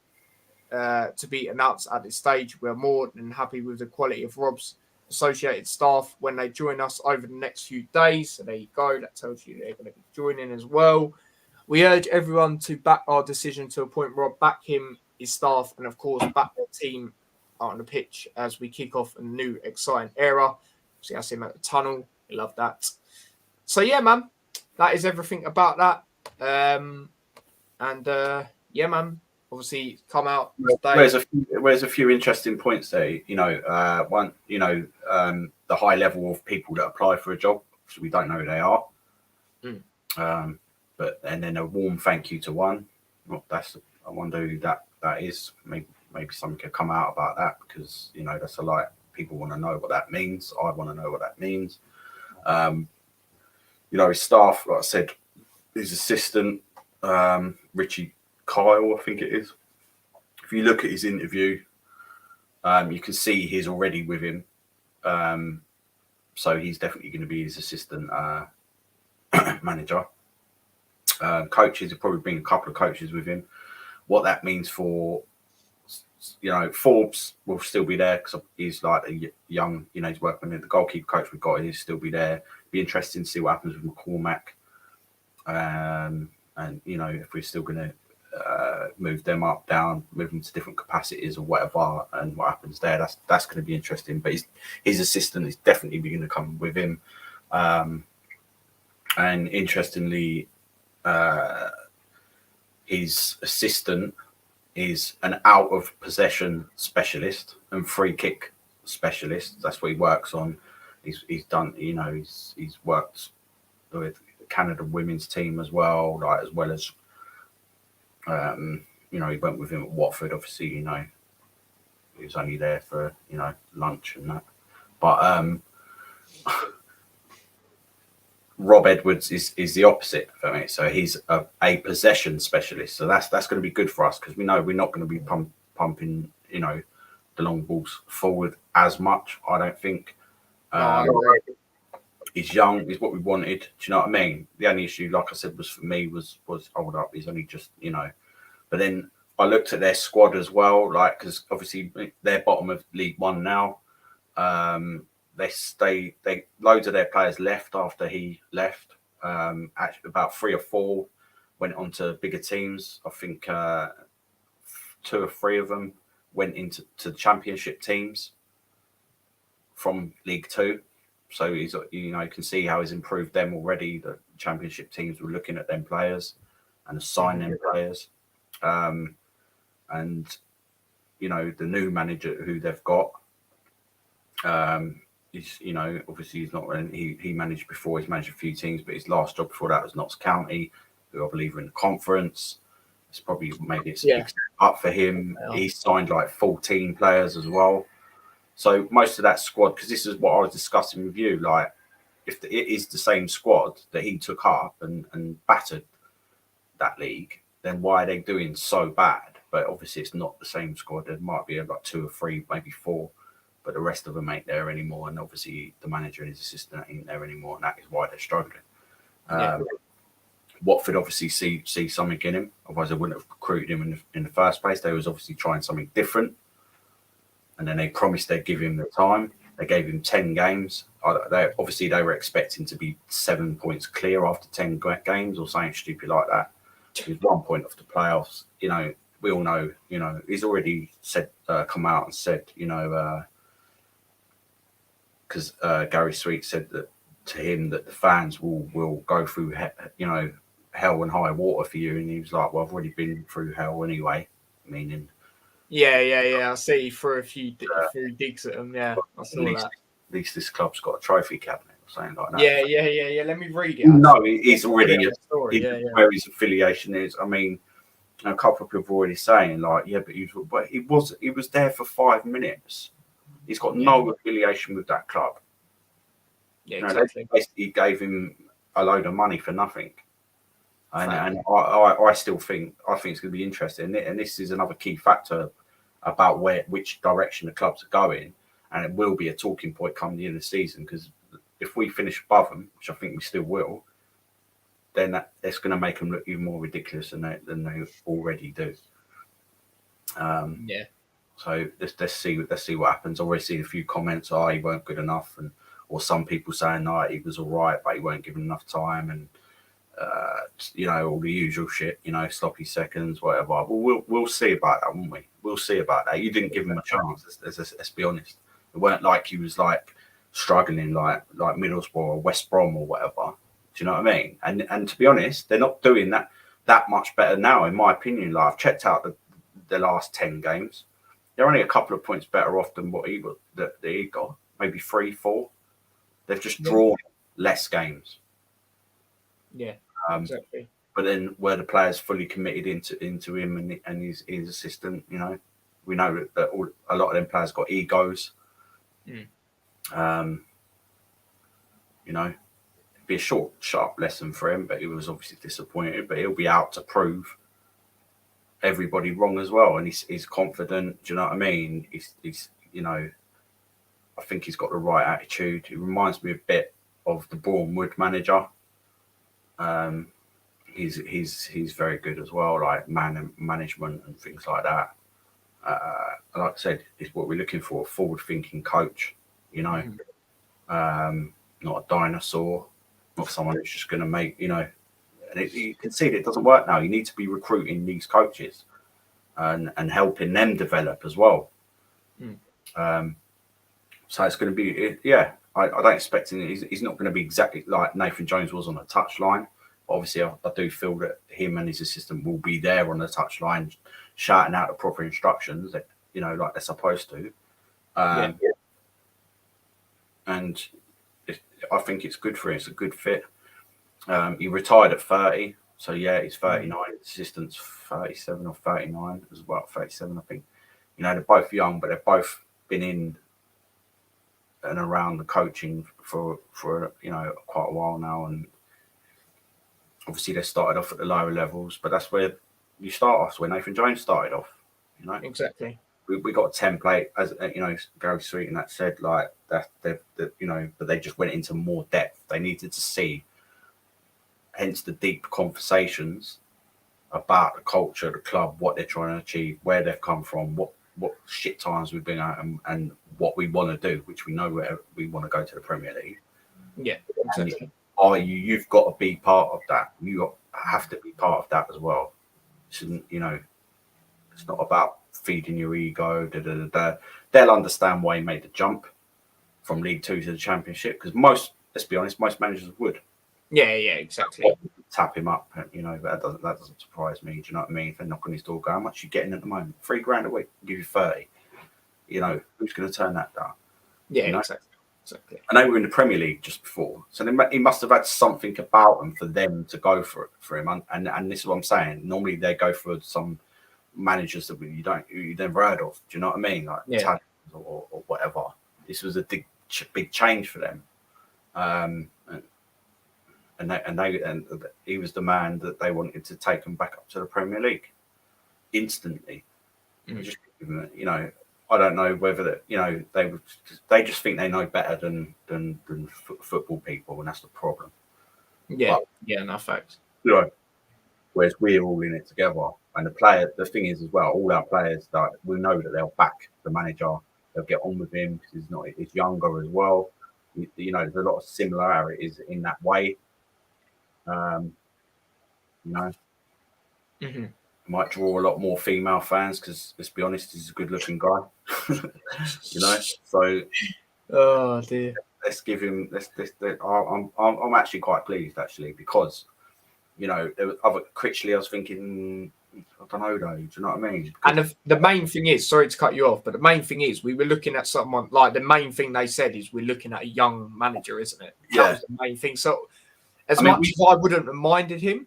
to be announced at this stage, we're more than happy with the quality of Rob's associated staff when they join us over the next few days. So there you go. That tells you they're going to be joining as well. We urge everyone to back our decision to appoint Rob, back him, his staff, and of course back their team out on the pitch as we kick off a new exciting era. See, I see him at the tunnel. I love that. So yeah, man, that is everything about that. Yeah, man. Obviously, come out today. Where's a few interesting points there. One, the high level of people that apply for a job, so we don't know who they are. But and then a warm thank you to one. Well, I wonder who that is. Maybe something could come out about that, because that's a lot. People want to know what that means. I want to know what that means. His staff, like I said, his assistant, Richie Kyle, I think it is. If you look at his interview, you can see he's already with him. So he's definitely going to be his assistant manager. Coaches, he'll probably bring a couple of coaches with him. What that means for, Forbes will still be there because he's like a young, he's working with the goalkeeper coach we've got. He'll still be there. Be interesting to see what happens with McCormack. And if we're still going to move them up, down, move them to different capacities or whatever, and what happens there, that's going to be interesting. But his assistant is definitely going to come with him. And interestingly, his assistant is an out of possession specialist and free kick specialist. That's what he works on. He's done, he's worked with the Canada women's team as well, as well as, he went with him at Watford. Obviously, he was only there for, lunch and that. But Rob Edwards is the opposite for me. So he's a possession specialist. So that's going to be good for us, because we know we're not going to be pumping, the long balls forward as much, I don't think. He's young. He's what we wanted. Do you know what I mean? The only issue, like I said, was for me was hold up. He's only just, you know. But then I looked at their squad as well, like because obviously they're bottom of League One now. They loads of their players left after he left. Actually, about 3 or 4 went on to bigger teams. I think 2 or 3 of them went into the Championship teams from League Two. So he's, you know, you can see how he's improved them already. The Championship teams were looking at them players and assigning them players. And you know, the new manager who they've got, is, you know, obviously he's not. He managed before. He's managed a few teams, but his last job before that was Notts County, who I believe are in the conference. It's probably maybe it's a big step up for him. Yeah. He's signed like 14 players as well. So most of that squad, because this is what I was discussing with you, like if it is the same squad that he took up and battered that league, then why are they doing so bad? But obviously it's not the same squad. There might be like 2 or 3, maybe 4, but the rest of them ain't there anymore. And obviously the manager and his assistant ain't there anymore, and that is why they're struggling. Watford obviously see something in him. Otherwise they wouldn't have recruited him in the first place. They was obviously trying something different. And then they promised they'd give him the time. They gave him 10 games. They were expecting to be 7 points clear after 10 games or something stupid like that. He was 1 point off the playoffs. You know, we all know, you know, he's already said, come out and said, you know, because Gary Sweet said that to him that the fans will go through, you know, hell and high water for you. And he was like, well, I've already been through hell anyway, meaning... Yeah. I see he threw a few digs at them. Yeah, I saw that. At least this club's got a trophy cabinet or something like that. Yeah. Let me read it. No, he's already where his affiliation is. I mean, a couple of people are already saying like, yeah, but he was there for 5 minutes. He's got no affiliation with that club. Yeah, exactly. They basically gave him a load of money for nothing. And I still think it's going to be interesting, and this is another key factor about which direction the clubs are going, and it will be a talking point come the end of the season, because if we finish above them, which I think we still will, then that's going to make them look even more ridiculous than they already do. So let's see what happens. I've already seen a few comments, he weren't good enough, or some people saying he was all right, but he weren't given enough time, and you know, all the usual shit, you know, sloppy seconds, whatever. Well, we'll see about that, won't we? We'll see about that. You didn't give him a chance. Let's be honest. It weren't like he was like struggling like Middlesbrough or West Brom or whatever. Do you know what I mean? And to be honest, they're not doing that much better now, in my opinion. Like, I've checked out the last 10 games. They're only a couple of points better off than what he got. Maybe 3, 4. They've just drawn less games. Yeah. Exactly. But then where the players fully committed into him and his assistant, you know, we know that a lot of them players got egos. You know, it'd be a short, sharp lesson for him, but he was obviously disappointed. But he'll be out to prove everybody wrong as well, and he's confident. Do you know what I mean? He's you know, I think he's got the right attitude. He reminds me a bit of the Bournemouth manager. He's very good as well, like management and things like that. Like I said, it's what we're looking for, a forward-thinking coach, you know, not a dinosaur, not someone who's just going to make, you know, and you can see that it doesn't work now. You need to be recruiting these coaches and helping them develop as well. So it's going to be, I don't expect him. He's not going to be exactly like Nathan Jones was on the touchline. Obviously, I do feel that him and his assistant will be there on the touchline, shouting out the proper instructions, that, you know, like they're supposed to. And I think it's good for him. It's a good fit. He retired at 30, so he's 39. His assistant's 37 or 39, as well, 37, I think. You know, they're both young, but they've both been in and around the coaching for you know, quite a while now, and obviously they started off at the lower levels, but that's where you start off. Where Nathan Jones started off, you know. Exactly. We got a template, as you know, Gary Sweet and that said, like, but they just went into more depth. They needed to see, hence the deep conversations about the culture, the club, what they're trying to achieve, where they've come from, what shit times we've been at, and what we want to do, which we know where we want to go to the Premier League. Yeah, exactly. You've got to be part of that. You have to be part of that as well. Shouldn't it's not about feeding your ego. They'll understand why he made the jump from League Two to the Championship, because let's be honest, most managers would. Yeah, exactly. Tap him up, but that doesn't surprise me. Do you know what I mean? If they knock on his door, go, how much are you getting at the moment? $3,000 a week, give you 30. Who's going to turn that down? Yeah, exactly. And they were in the Premier League just before, so he must have had something about them for them to go for him. And this is what I'm saying. Normally they go for some managers that you never heard of. Do you know what I mean? Like Italians or whatever. This was a big change for them. And he was the man that they wanted to take them back up to the Premier League instantly. Just, I don't know whether they just think they know better than football people, and that's the problem. Yeah, no facts. Whereas we're all in it together, and the thing is as well, all our players, like, we know that they'll back the manager, they'll get on with him because he's younger as well. There's a lot of similarities in that way. Might draw a lot more female fans because, let's be honest, he's a good-looking guy. So oh dear, let's give him. I'm actually quite pleased because there was other Critchley. I was thinking, I don't know though. Do you know what I mean? And the main thing is, sorry to cut you off, but the main thing is we were looking at someone like the main thing they said is we're looking at a young manager, isn't it? That was the main thing. So as much as I wouldn't have minded him,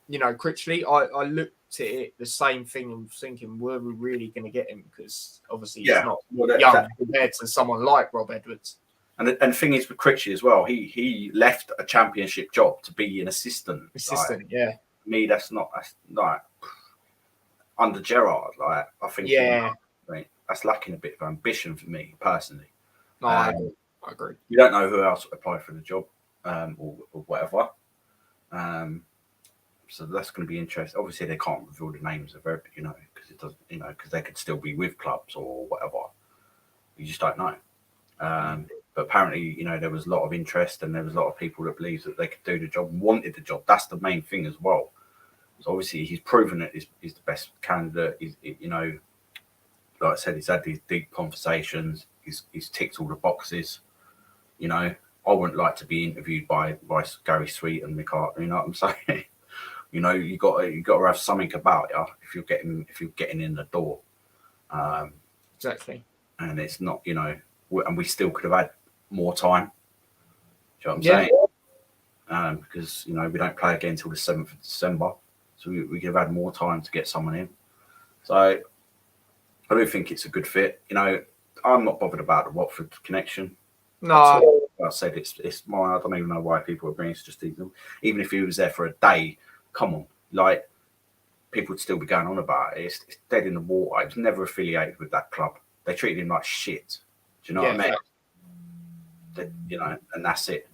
Critchley, I looked at it the same thing and thinking, were we really going to get him? Because obviously he's not young compared to someone like Rob Edwards. And the thing is with Critchley as well, he left a Championship job to be an assistant. Yeah. Me, that's like under Gerrard. Like, I think that's lacking a bit of ambition for me personally. No, I agree. You don't know who else applied for the job or whatever. So that's going to be interesting. Obviously, they can't reveal the names of everybody, because it doesn't, because they could still be with clubs or whatever. You just don't know. But apparently, there was a lot of interest and there was a lot of people that believed that they could do the job and wanted the job. That's the main thing as well. So obviously, he's proven that he's the best candidate. Like I said, he's had these deep conversations. He's ticked all the boxes. I wouldn't like to be interviewed by Gary Sweet and Mick Hart. You know what I'm saying? You got to have something about you if you're getting in the door. Exactly. And it's not, and we still could have had more time. Do you know what I'm saying? Because we don't play again until the 7th of December, so we could have had more time to get someone in. So I do think it's a good fit. I'm not bothered about the Watford connection. No, I said it's mine. I don't even know why people are bringing it. Just even if he was there for a day. Come on, like, people would still be going on about it. It's dead in the water. He was never affiliated with that club. They treated him like shit. Do you know what I mean? And that's it.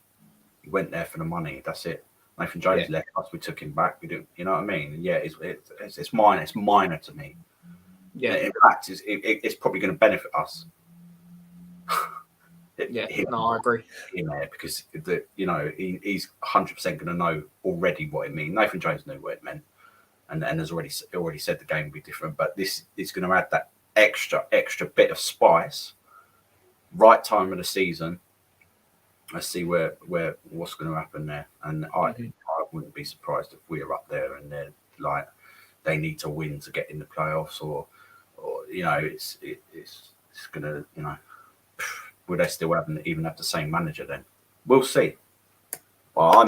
He went there for the money. That's it. Nathan Jones left us. We took him back. We didn't. You know what I mean? Yeah, it's minor. It's minor to me. Yeah. In fact, it's probably going to benefit us. I agree. Because he's 100% going to know already what it means. Nathan Jones knew what it meant, and has already said the game will be different. But this is going to add that extra bit of spice. Right time of the season. Let's see what's going to happen there, and I wouldn't be surprised if we're up there and they're like they need to win to get in the playoffs, or it's going to Will they still even have the same manager then? We'll see. But I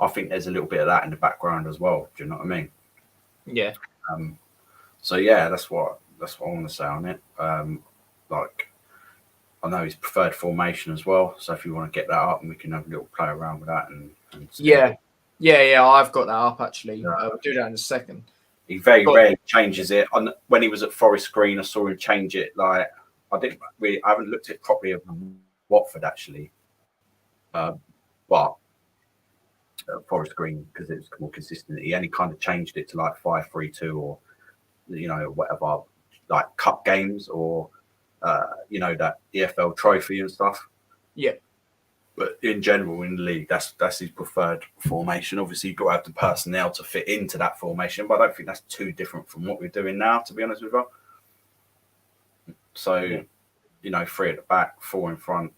think there's a little bit of that in the background as well. Do you know what I mean? Yeah. So yeah, that's what I want to say on it. Like, I know his preferred formation as well. So if you want to get that up, and we can have a little play around with that and yeah. I've got that up actually. We'll do that in a second. He very rarely changes it. When he was at Forest Green, I saw him change it like I haven't looked at it properly of Watford actually, but Forest Green, because it was more consistent. He only kind of changed it to like 5-3-2 or whatever, like cup games or that EFL trophy and stuff. Yeah. But in general, in the league, that's his preferred formation. Obviously, you've got to have the personnel to fit into that formation, but I don't think that's too different from what we're doing now, to be honest with you. So, 3 at the back, 4 in front.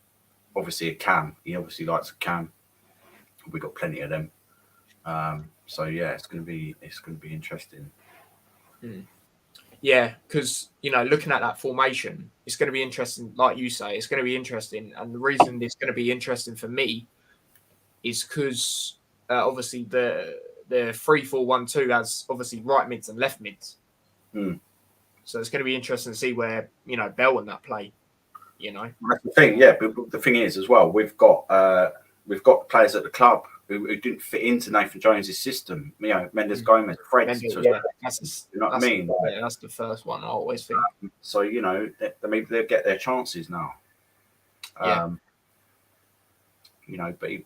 Obviously, a cam. He obviously likes a cam. We've got plenty of them. So yeah, it's going to be interesting. Yeah, because looking at that formation, it's going to be interesting. Like you say, it's going to be interesting, and the reason it's going to be interesting for me is because obviously the 3-4-1-2 has obviously right mids and left mids. So it's going to be interesting to see where Bell and that play. That's the thing, yeah. But the thing is, as well, we've got players at the club who didn't fit into Nathan Jones's system. Mendes Gomez, Fred. That's what I mean? Yeah, that's the first one I always think. So maybe they'll get their chances now. But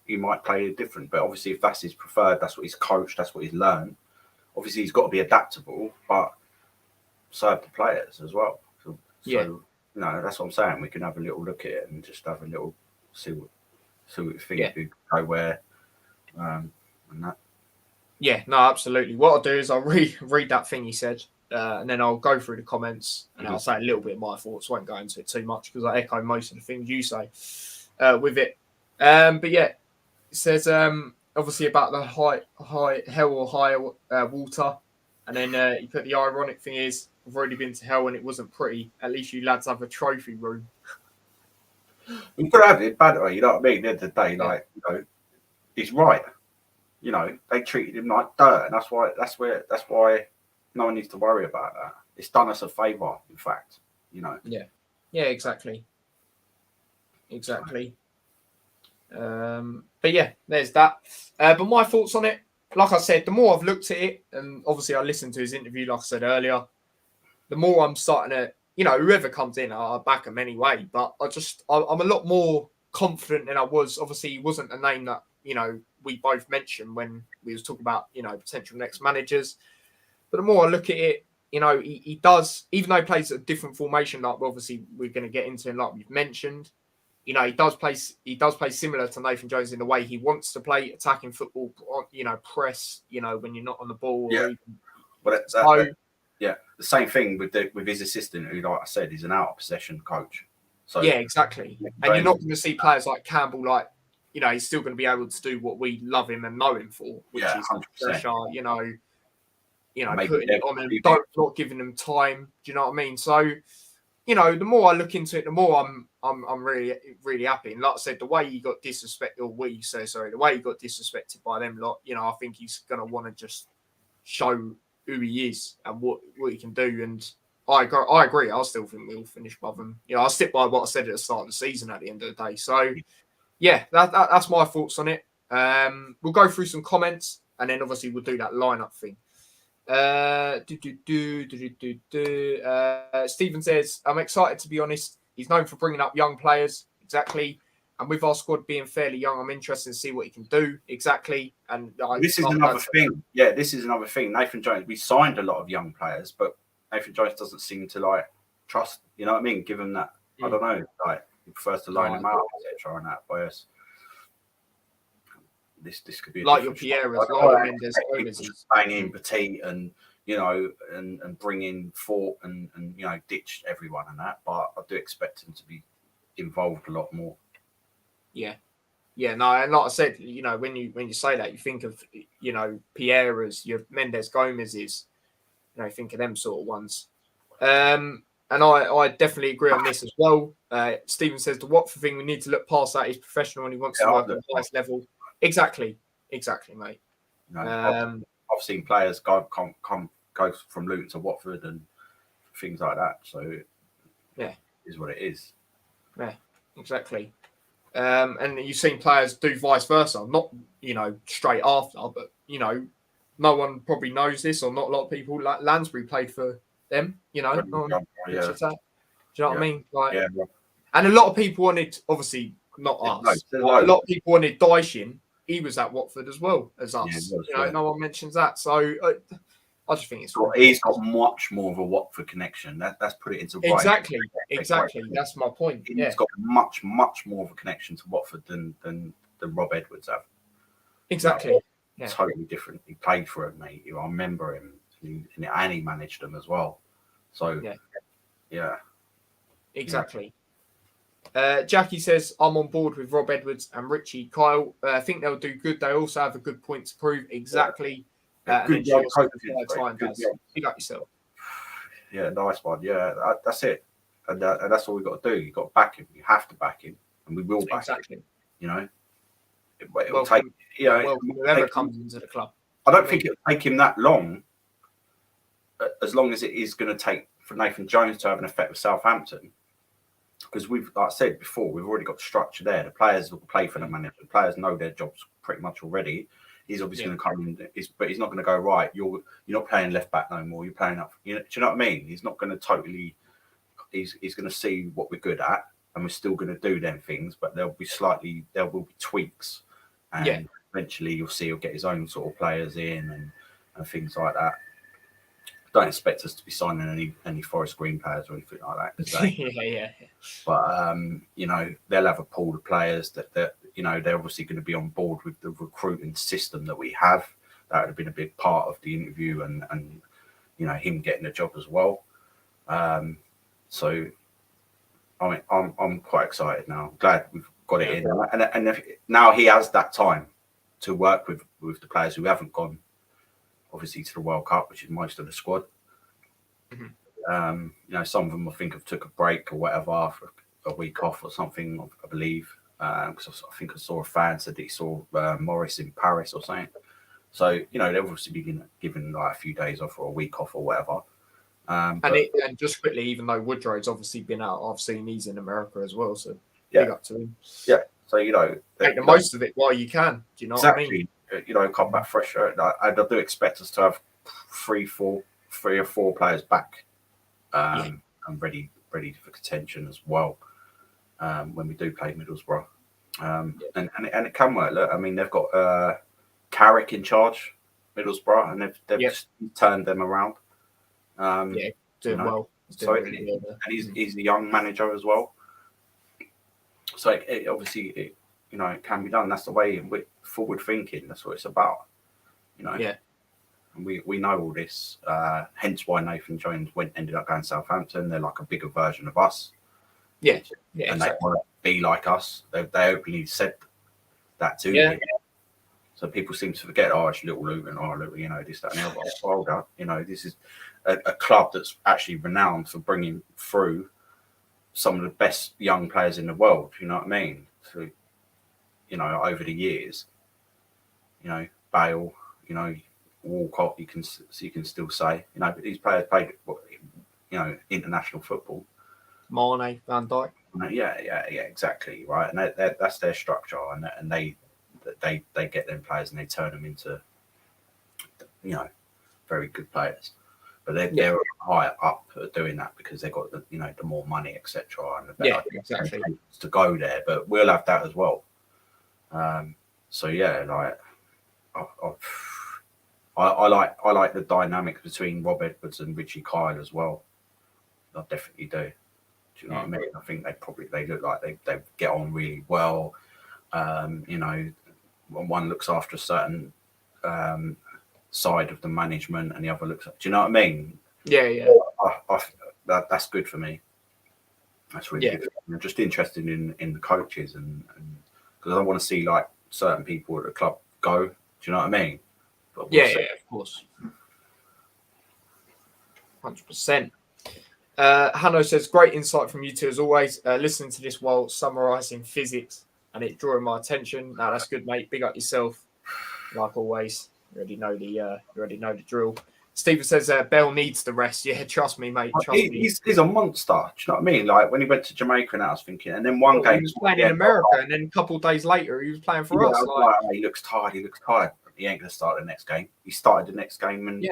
he might play different. But obviously, if that's his preferred, that's what he's coached, that's what he's learned. Obviously, he's got to be adaptable, but so have the players as well. So that's what I'm saying. We can have a little look at it and just have a little see what we think who go where, and that. Yeah, no, absolutely. What I'll do is I'll read that thing he said, and then I'll go through the comments and I'll say a little bit of my thoughts. Won't go into it too much because I echo most of the things you say with it. But yeah, it says obviously about the high hell or higher water, and then he put the ironic thing is I've already been to hell and it wasn't pretty. At least you lads have a trophy room. You could have it better, you know what I mean? At the end of the day, he's right. They treated him like dirt, and that's why no one needs to worry about that. It's done us a favour, in fact. Yeah, exactly. But yeah, there's that. But my thoughts on it, like I said, the more I've looked at it, and obviously I listened to his interview, like I said earlier, the more I'm starting to, whoever comes in, I'll back him anyway. But I'm a lot more confident than I was. Obviously, he wasn't a name that, we both mentioned when we was talking about, potential next managers. But the more I look at it, he does, even though he plays a different formation, like obviously we're going to get into, and like we've mentioned, he does play similar to Nathan Jones in the way he wants to play attacking football, press, when you're not on the ball. Yeah, the same thing with his assistant, who, like I said, is an out of possession coach. So yeah, exactly. And you're not going to see players like Campbell, like he's still going to be able to do what we love him and know him for, which is 100%. Pressure. Putting it on him, not giving him time. Do you know what I mean? So, the more I look into it, the more I'm really, really happy. And like I said, the way he got disrespected, the way he got disrespected by them lot, I think he's going to want to just show who he is and what he can do. And I agree. I still think we'll finish above him. I stick by what I said at the start of the season at the end of the day. So, yeah, that's my thoughts on it. We'll go through some comments and then obviously we'll do that lineup thing. Stephen says, I'm excited to be honest. He's known for bringing up young players. Exactly. And with our squad being fairly young, I'm interested to see what he can do. Exactly. And this is another thing. Yeah, this is another thing. Nathan Jones, we signed a lot of young players, but Nathan Jones doesn't seem to trust, you know what I mean? Give him that. I don't know. He prefers to line them out, etc. and that bias. This could be like your Pierre as well. Mendes bang in Petit and and bring in Fort and ditch everyone and that. But I do expect him to be involved a lot more. Yeah, no, and like I said, when you say that, you think of Pierre as your Mendes Gomez's, think of them sort of ones. And I definitely agree on this as well. Stephen says the Watford thing, we need to look past that. He's professional and he wants to work at the highest level. Exactly, mate. I've seen players go from Luton to Watford and things like that. So yeah, is what it is. Yeah, exactly. And you've seen players do vice versa, not straight after, but no one probably knows this, or not a lot of people. Like Lansbury played for them, no one yeah. that. Do you know what I mean? Like, yeah. and a lot of people wanted, obviously not us, There's but a lot of people wanted Dyson. He was at Watford as well as Yeah, us. he was, You know, yeah. no one mentions that. So I just think it's He's got much more of a Watford connection. That's put it into writing. Exactly. That's my point. Yeah, He's got much more of a connection to Watford than Rob Edwards have. exactly. You know, totally different. He played for him, mate. I remember him, and he managed them as well. So yeah, exactly. Jackie says, I'm on board with Rob Edwards and Richie Kyle. I think they'll do good. They also have a good point to prove. Exactly. Good job, coaches. You got yourself. Yeah, nice one. Yeah, that's it. And that's all we've got to do. You've got to back him. You have to back him. And we will back him. You know? It'll take, whoever comes into the club. I don't think it'll take him that long, as long as it is going to take for Nathan Jones to have an effect with Southampton. Because like I said before, we've already got the structure there. The players will play for the manager. The players know their jobs pretty much already. He's obviously going to come in, but he's not going to go, right, you're not playing left back no more. You're playing up. Do you know what I mean? He's not going to totally. He's going to see what we're good at, and we're still going to do them things, but there will be tweaks, and eventually you'll see he'll get his own sort of players in and things like that. Don't expect us to be signing any Forest Green players or anything like that. But they'll have a pool of players that they're obviously going to be on board with the recruiting system that we have. That would have been a big part of the interview and him getting a job as well. So I mean, I'm quite excited now. I'm glad we've got it in, and now he has that time to work with the players who haven't gone, obviously, to the World Cup, which is most of the squad. Mm-hmm. Some of them I think have took a break or whatever for a week off or something, I believe. Because I think I saw a fan said that he saw Morris in Paris or something. So they'll obviously be given like a few days off or a week off or whatever. And just quickly, even though Woodrow's obviously been out, I've seen he's in America as well. So big up to him. Yeah. So make the most of it while you can. Do you know what I mean? Come back fresh. I do expect us to have three or four players back, and ready for contention as well. When we do play Middlesbrough, and it can work. Look, I mean, they've got Carrick in charge, Middlesbrough, and they've just turned them around. Doing well. And he's a young manager as well. So obviously, it can be done. That's the way with forward thinking. That's what it's about. And we know all this. Hence why Nathan Jones ended up going to Southampton. They're like a bigger version of us. Yeah, and they want to be like us. They openly said that to him. So people seem to forget, it's little Luton, this, that, and the other. Hold up, this is a club that's actually renowned for bringing through some of the best young players in the world. You know what I mean? So, over the years, Bale, Walcott, you can still say, but these players played, international football. Mane, Van Dijk. Yeah, exactly, right. And that's their structure, and they get them players and they turn them into, very good players. But they're higher up at doing that because they've got the more money, etc., and the better to go there. But we'll have that as well. So like I like the dynamic between Rob Edwards and Richie Kyle as well. I definitely do. Do you know what I mean? I think they look like they get on really well. One looks after a certain side of the management, and the other looks. Do you know what I mean? Yeah. That's good for me. That's really good. I'm just interested in the coaches, and because I want to see like certain people at the club go. Do you know what I mean? But of course. 100%. Hanno says, great insight from you two as always. Listening to this while summarising physics and it drawing my attention. No, that's good, mate. Big up yourself, like always. You already know the drill. Stephen says Bell needs the rest. Yeah, trust me, mate. He's a monster. Do you know what I mean? Like when he went to Jamaica, and I was thinking, and then one game he was playing in America, and then a couple of days later, he was playing for us. He looks tired. He ain't going to start the next game. He started the next game, and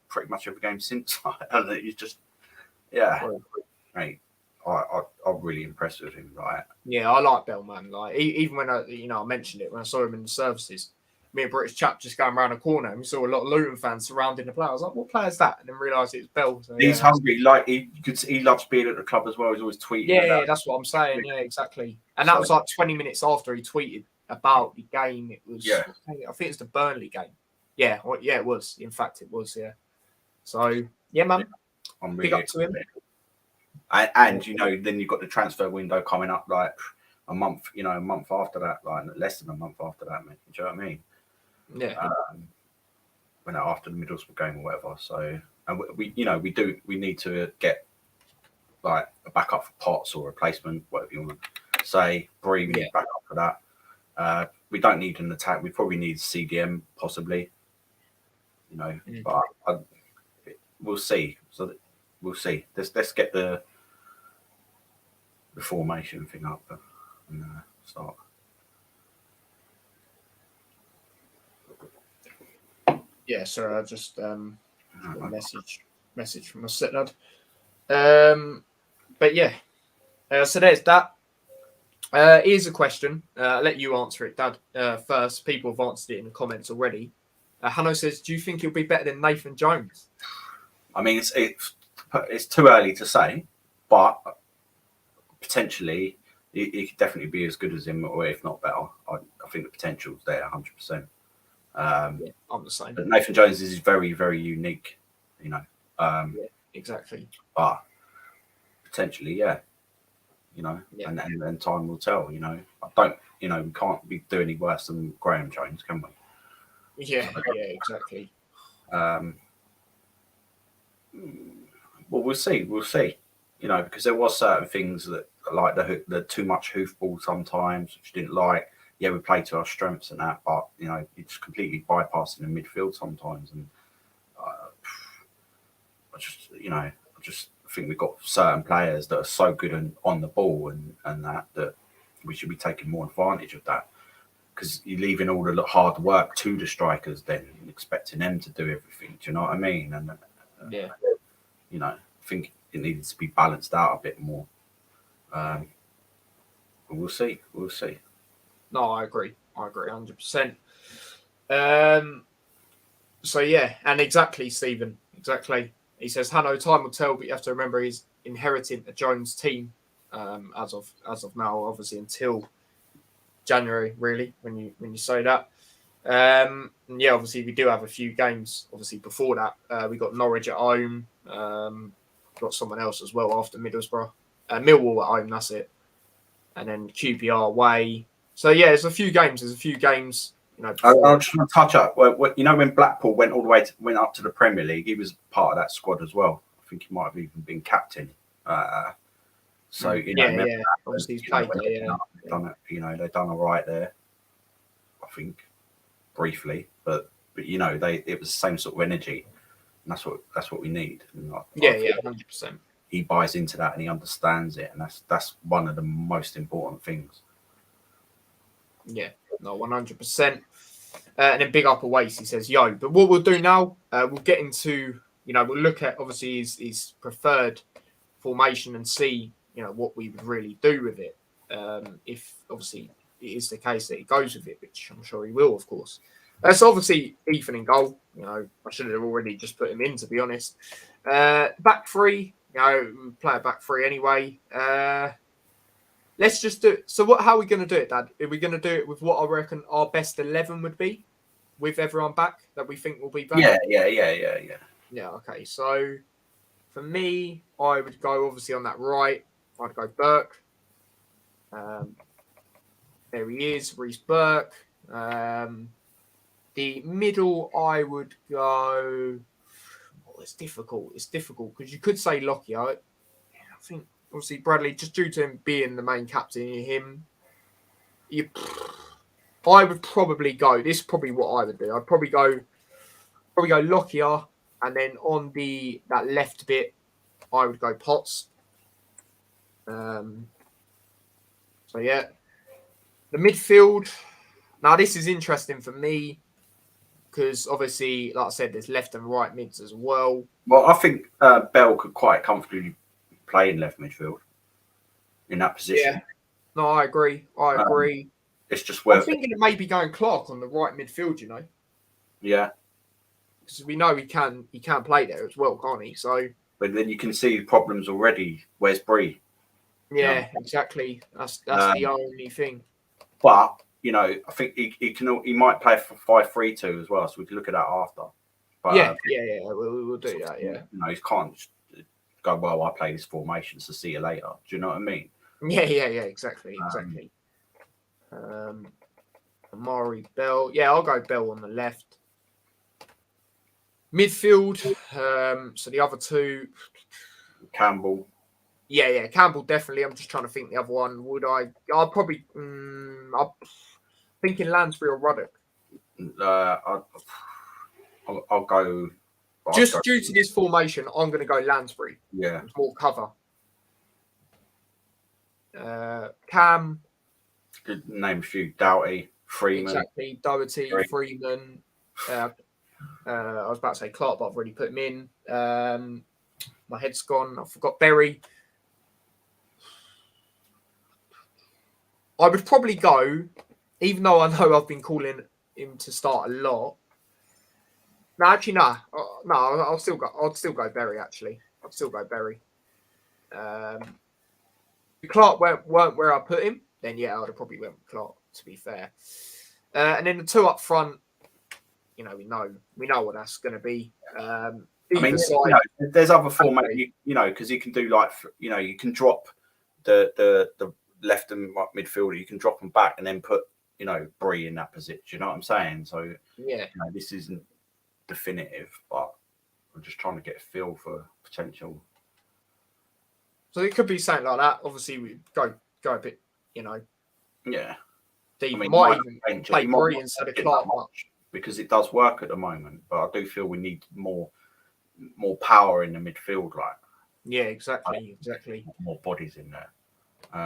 pretty much every game since. And he's just. Yeah, mate. I'm really impressed with him. Like, yeah, I like Bell, man. Like even when I mentioned it when I saw him in the services, me and British chap just going around a corner and we saw a lot of Luton fans surrounding the player. I was like, what player's that? And then realised it was Bell. So, he's hungry. Like you could see, he loves being at the club as well. He's always tweeting. Yeah, that's what I'm saying. Yeah, exactly. And that was like 20 minutes after he tweeted about the game. It was, I think it's the Burnley game. Yeah, it was. In fact, it was. Yeah. So yeah, man. I'm big up to him. And then you've got the transfer window coming up like a month after that, like less than a month after that, mate. Do you know what I mean? Yeah. When after the Middlesbrough game or whatever. So, and we need to get like a backup for Potts or replacement, whatever you want to say. Bree, we need backup for that. We don't need an attack. We probably need CDM possibly. But we'll see. So we'll see. Let's get the formation thing up and start. Yeah, sorry, I just message from my stepdad. But yeah, so there's that. Here's a question. I'll let you answer it, Dad. First, people have answered it in the comments already. Hanno says, "Do you think he'll be better than Nathan Jones?" I mean, it's too early to say, but potentially he could definitely be as good as him, or if not better. I think the potential's there, 100%. I'm the same. But Nathan Jones is very, very unique, exactly. But potentially, yeah. And time will tell. I don't. We can't be doing any worse than Graham Jones, can we? Yeah, exactly. Well, we'll see. Because there was certain things that like the too much hoofball sometimes, which you didn't like. Yeah, we play to our strengths and that, but you're just completely bypassing the midfield sometimes. And I just think we've got certain players that are so good on the ball and that we should be taking more advantage of that. Because you're leaving all the hard work to the strikers, then expecting them to do everything. Do you know what I mean? And I think it needs to be balanced out a bit more. But we'll see. No, I agree 100%. So yeah, and exactly, Stephen. Exactly. He says, "Hanno, time will tell, but you have to remember he's inheriting a Jones team as of now, obviously until January, really, when you say that. And yeah, obviously we do have a few games. Obviously before that, we got Norwich at home. Got someone else as well after Middlesbrough, Millwall at home. That's it, and then QPR away. So yeah, there's a few games. I just want to touch up. When Blackpool went all the way went up to the Premier League, he was part of that squad as well. I think he might have even been captain. Obviously he's played there. They've done all right there. I think briefly, but it was the same sort of energy, and that's what we need. And 100%. He buys into that and he understands it, and that's one of the most important things. Yeah, no, 100%. And then big up Awace, he says, "Yo, but what we'll do now, we'll get into, we'll look at obviously his preferred formation and see, what we would really do with it. If obviously it is the case that he goes with it, which I'm sure he will, of course. So obviously Ethan in goal. I should have already just put him in, to be honest. Back three, we play a back three anyway. Let's just do it. So how are we going to do it, Dad? Are we going to do it with what I reckon our best 11 would be, with everyone back that we think will be back? Yeah. Yeah, okay. So for me, I would go obviously on that right. I'd go Burke. There he is, Reece Burke. The middle, I would go. Oh, it's difficult. Because you could say Lockyer. I think obviously Bradley, just due to him being the main captain, I would probably go. This is probably what I would do. I'd probably go Lockyer, and then on that left bit, I would go Potts. So yeah, the midfield. Now this is interesting for me because obviously, like I said, there's left and right mids as well. Well, I think Bell could quite comfortably play in left midfield. in that position. Yeah. No, I agree. It's just where I'm thinking of maybe going Clark on the right midfield. Yeah. Because we know he can play there as well, can't he? So. But then you can see problems already. Where's Bree? Yeah, exactly. That's the only thing. But I think he might play for 5-3-2 as well, so we can look at that after. But, yeah. We'll do that. Yeah. He can't just go, well, I play this formation, so see you later. Do you know what I mean? Yeah. Exactly. Amari Bell. Yeah, I'll go Bell on the left. Midfield. So the other two. Campbell. Yeah, Campbell definitely. I'm just trying to think the other one. I'll probably. I'm thinking Lansbury or Ruddock. I'll go. Just due to this formation, I'm going to go Lansbury. Yeah. More cover. Cam. Good name a few. Doughty, Freeman. Exactly. Doherty, Freeman. I was about to say Clark, but I've already put him in. My head's gone. I forgot Berry. I would probably go, even though I know I've been calling him to start a lot. No, actually, no. I'll still go Berry. Actually, I'll still go Berry. If Clark weren't where I put him, then yeah, I would have probably went with Clark. To be fair, and then the two up front, we know what that's going to be. There's other formats, because you can do you can drop the left and right midfielder, you can drop them back and then put Bree in that position. You know what I'm saying? So yeah, this isn't definitive, but I'm just trying to get a feel for potential. So it could be something like that. Obviously, we go a bit, Yeah. Deep. Might even play Bree instead of Clark because it does work at the moment. But I do feel we need more power in the midfield, like. Yeah, exactly. More bodies in there.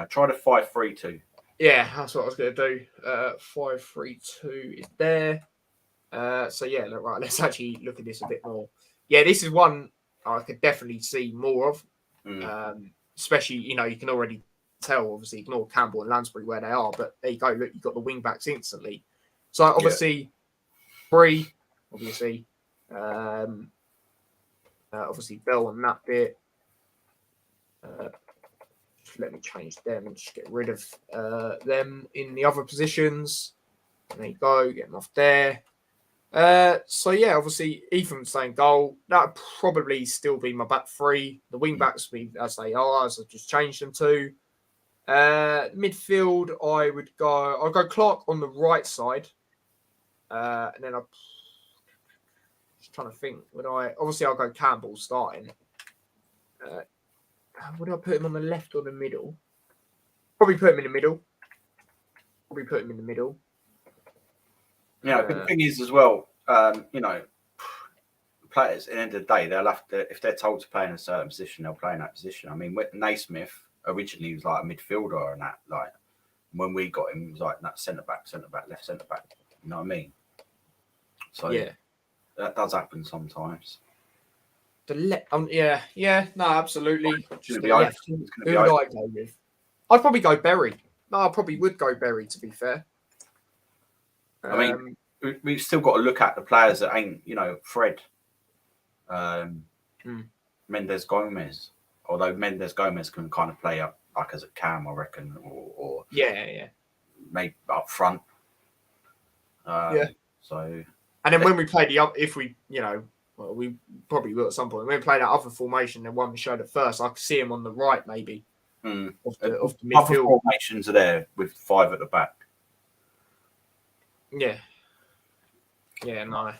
Try the 5-3-2. Yeah, that's what I was going to do. 5-3-2 is there. So yeah, right. Let's actually look at this a bit more. Yeah, this is one I could definitely see more of. Especially, you can already tell. Obviously, ignore Campbell and Lansbury where they are, but there you go. Look, you've got the wing backs instantly. So obviously, Bree, obviously Bell on that bit. Let me change them and just get rid of them in the other positions. There you go, get them off there. So yeah, obviously Ethan saying goal. That'd probably still be my back three. The wing backs be as they are, as I've just changed them to. Midfield, I'll go Clark on the right side. And then I'm just trying to think. I'll go Campbell starting. Would I put him on the left or the middle? Probably put him in the middle. Yeah, but the thing is as well, players at the end of the day, they'll have to, if they're told to play in a certain position, they'll play in that position. I mean, Naismith originally was like a midfielder and that, like when we got him, he was like that centre back, left centre back. You know what I mean? So yeah, that does happen sometimes. No, absolutely. Who would I go with? I'd probably go Berry. No, I probably would go Berry, to be fair. I mean, we've still got to look at the players that ain't, Fred, Mendes Gomez. Although Mendes Gomez can kind of play up like as a cam, I reckon, or maybe up front. So. And then when we play we probably will at some point. When we play that other formation, the one we showed at first, I could see him on the right, maybe. Of the midfield. Other formations are there with 5 at the back. Yeah. Yeah, no.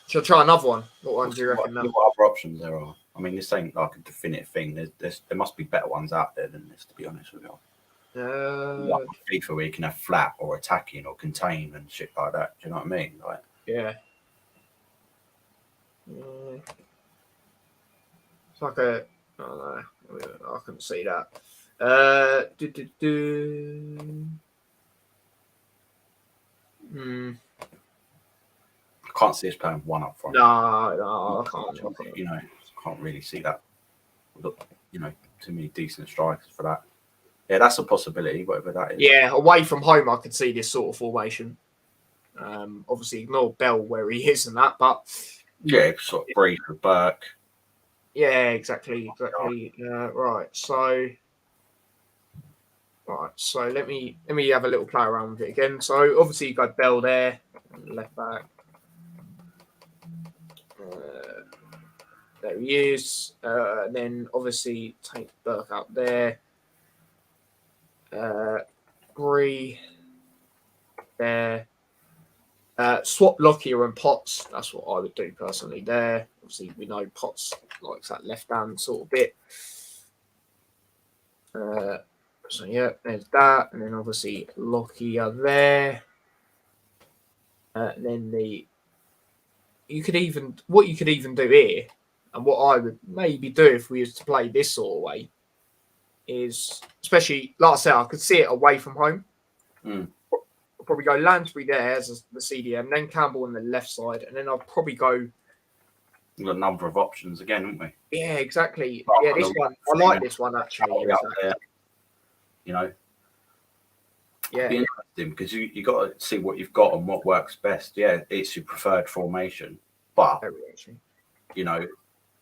Shall I try another one? What one do you reckon? What other options there are? I mean, this ain't like a definitive thing. There must be better ones out there than this, to be honest with you. Like FIFA, where you can have flat or attacking or contain and shit like that. Do you know what I mean? Like, yeah. It's like I don't know. I couldn't see that. I can't see us playing one up front. No, I can't. Can't really see that. Look, many decent strikers for that. Yeah, that's a possibility, whatever that is. Yeah, away from home, I could see this sort of formation. Obviously, ignore Bell where he is and that, but yeah, sort of brief with Burke. Yeah, exactly. Right. So let me have a little play around with it again. So obviously you got Bell there, left back. There he is. Then obviously take Burke out there. Bree there. Swap Lockyer and Potts. That's what I would do personally there. Obviously, we know Potts likes that left hand sort of bit. So yeah, there's that, and then obviously Lockyer there. And then you could even do here, and what I would maybe do if we was to play this sort of way is, especially like I said, I could see it away from home. I'll probably go Lansbury there as the CDM, then Campbell on the left side, and then I'll probably go. We've got a number of options again, haven't we? Yeah, exactly. Yeah, this one I like this one actually. You know, yeah, be interesting because you got to see what you've got and what works best. Yeah, it's your preferred formation, but you know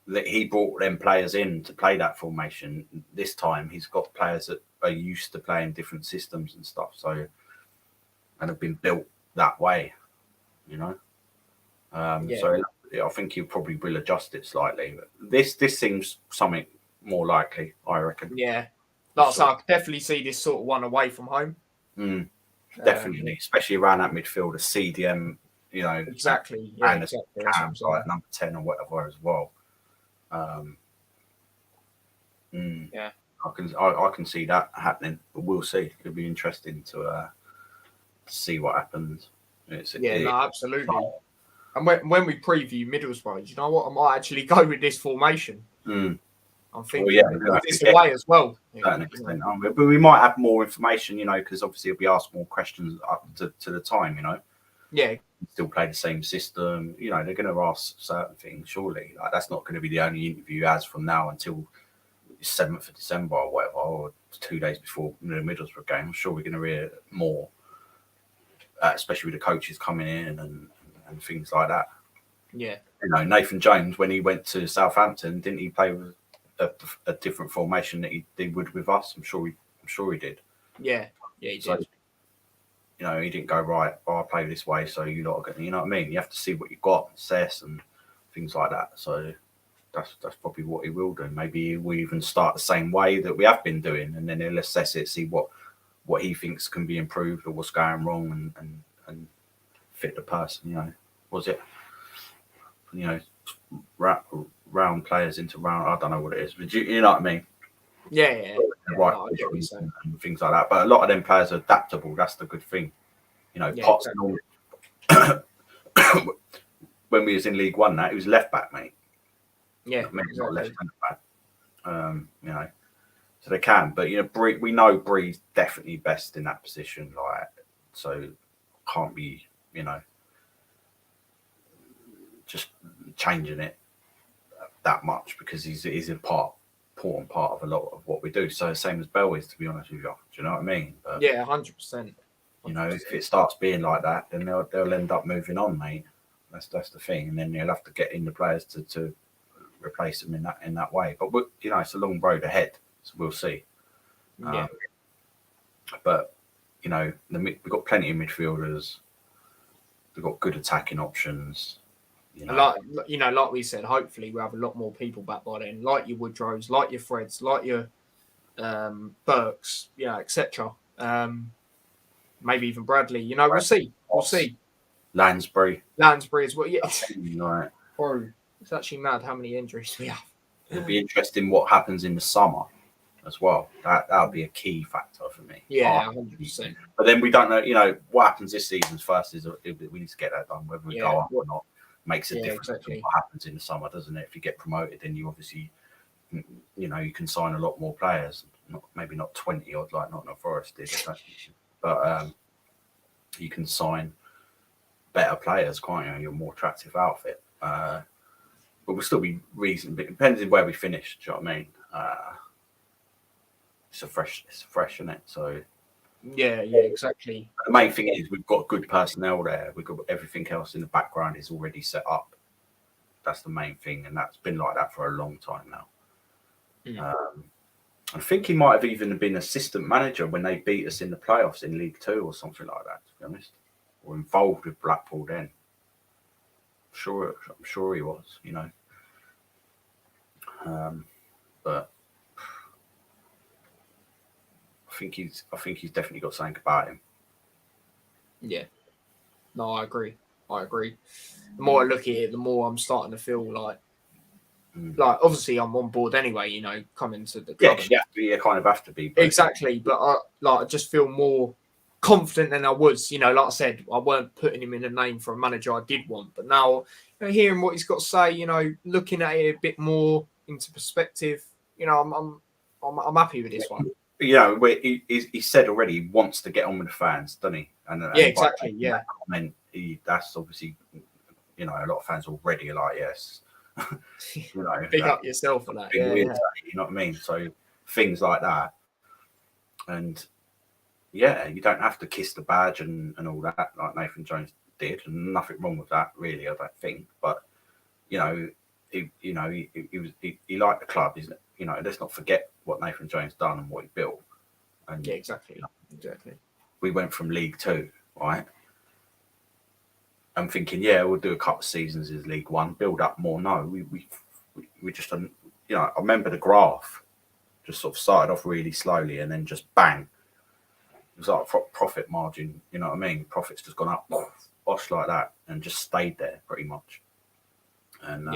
that he brought them players in to play that formation. This time he's got players that are used to playing different systems and stuff, so and have been built that way. You know, so I think he probably will adjust it slightly. But this seems something more likely, I reckon. Yeah. Like I said, I could definitely see this sort of one away from home. Definitely, especially around that midfield, a CDM, you know, exactly, yeah, and exactly. like number 10 or whatever as well. Yeah, I can see that happening, but we'll see. It'll be interesting to see what happens. Absolutely. And when we preview Middlesbrough, you know what? I might actually go with this formation. I'm thinking this away as well. To a certain extent, but we might have more information, you know, because obviously we'll be asked more questions up to the time, you know. Yeah. Still play the same system, you know. They're going to ask certain things, surely. Like that's not going to be the only interview as from now until 7th of December or whatever, or 2 days before the Middlesbrough game. I'm sure we're going to hear more, especially with the coaches coming in and things like that. Yeah. You know, Nathan Jones, when he went to Southampton, didn't he play with a different formation that he would with us? I'm sure he did. Yeah, he did. You know, he didn't go, right, I play this way, so you know what I mean? You have to see what you've got, assess and things like that. So that's probably what he will do. Maybe we even start the same way that we have been doing, and then he'll assess it, see what he thinks can be improved or what's going wrong and fit the person, you know. Was it, you know, round players into round, I don't know what it is, but you know what I mean? Yeah. Right, and things like that. But a lot of them players are adaptable. That's the good thing. You know, Potts and all. When we was in League One, he was left back, mate. Yeah, not left back. You know, so they can. But you know, we know Bree's definitely best in that position. Like, so can't be, you know, just changing it that much because he's an important part of a lot of what we do. So same as Bell is, to be honest with you. Do you know what I mean? But, 100%. You know, if it starts being like that, then they'll end up moving on, mate. That's the thing, and then you'll have to get in the players to replace them in that way. But you know, it's a long road ahead, so we'll see. But you know, we've got plenty of midfielders. We've got good attacking options. You know. Like we said, hopefully we'll have a lot more people back by then, like your Woodrows, like your Freds, like your Burks, etc. Maybe even Bradley. You know, we'll see. Lansbury as well. Yeah. Right. Bro, it's actually mad how many injuries we have. It'll be interesting what happens in the summer as well. That'll be a key factor for me. Yeah, 100%. But then we don't know. You know, what happens this season first is we need to get that done. Whether we go up or not makes a difference to what happens in the summer, doesn't it? If you get promoted, then you obviously, you know, you can sign a lot more players. Maybe not 20 odd like Nottingham Forest did, but you can sign better players, can't you? You're a more attractive outfit. But we'll still be reasonably, depends on where we finish. Do you know what I mean? it's fresh, isn't it? So yeah, exactly. the main thing is we've got good personnel there. We've got everything else in the background is already set up. That's the main thing, and that's been like that for a long time now. I think he might have even been assistant manager when they beat us in the playoffs in League Two or something like that, to be honest, or involved with Blackpool then. I'm sure he was, you know. But I think he's definitely got something about him. Yeah. No, I agree. The more I look at it, the more I'm starting to feel like obviously I'm on board anyway, you know, coming to the club. Yeah, you kind of have to be. Exactly, but I just feel more confident than I was. You know, like I said, I weren't putting him in a name for a manager I did want, but now, you know, hearing what he's got to say, you know, looking at it a bit more into perspective, you know, I'm happy with this one. You know, he said already he wants to get on with the fans, doesn't he? And yeah, exactly. Yeah, that's obviously, you know, a lot of fans already are like, yes, you know, pick up yourself for that. Yeah, you know what I mean. So things like that, and yeah, you don't have to kiss the badge and all that like Nathan Jones did, and nothing wrong with that, really. I don't think, but you know, he liked the club, isn't it? You know, let's not forget what Nathan Jones done and what he built. And yeah, exactly. We went from League Two, right? I'm thinking, yeah, we'll do a couple of seasons as League One, build up more. No, we just, you know, I remember the graph just sort of started off really slowly and then just bang. It was like profit margin, you know what I mean? Profits just gone up, bosh like that, and just stayed there pretty much. And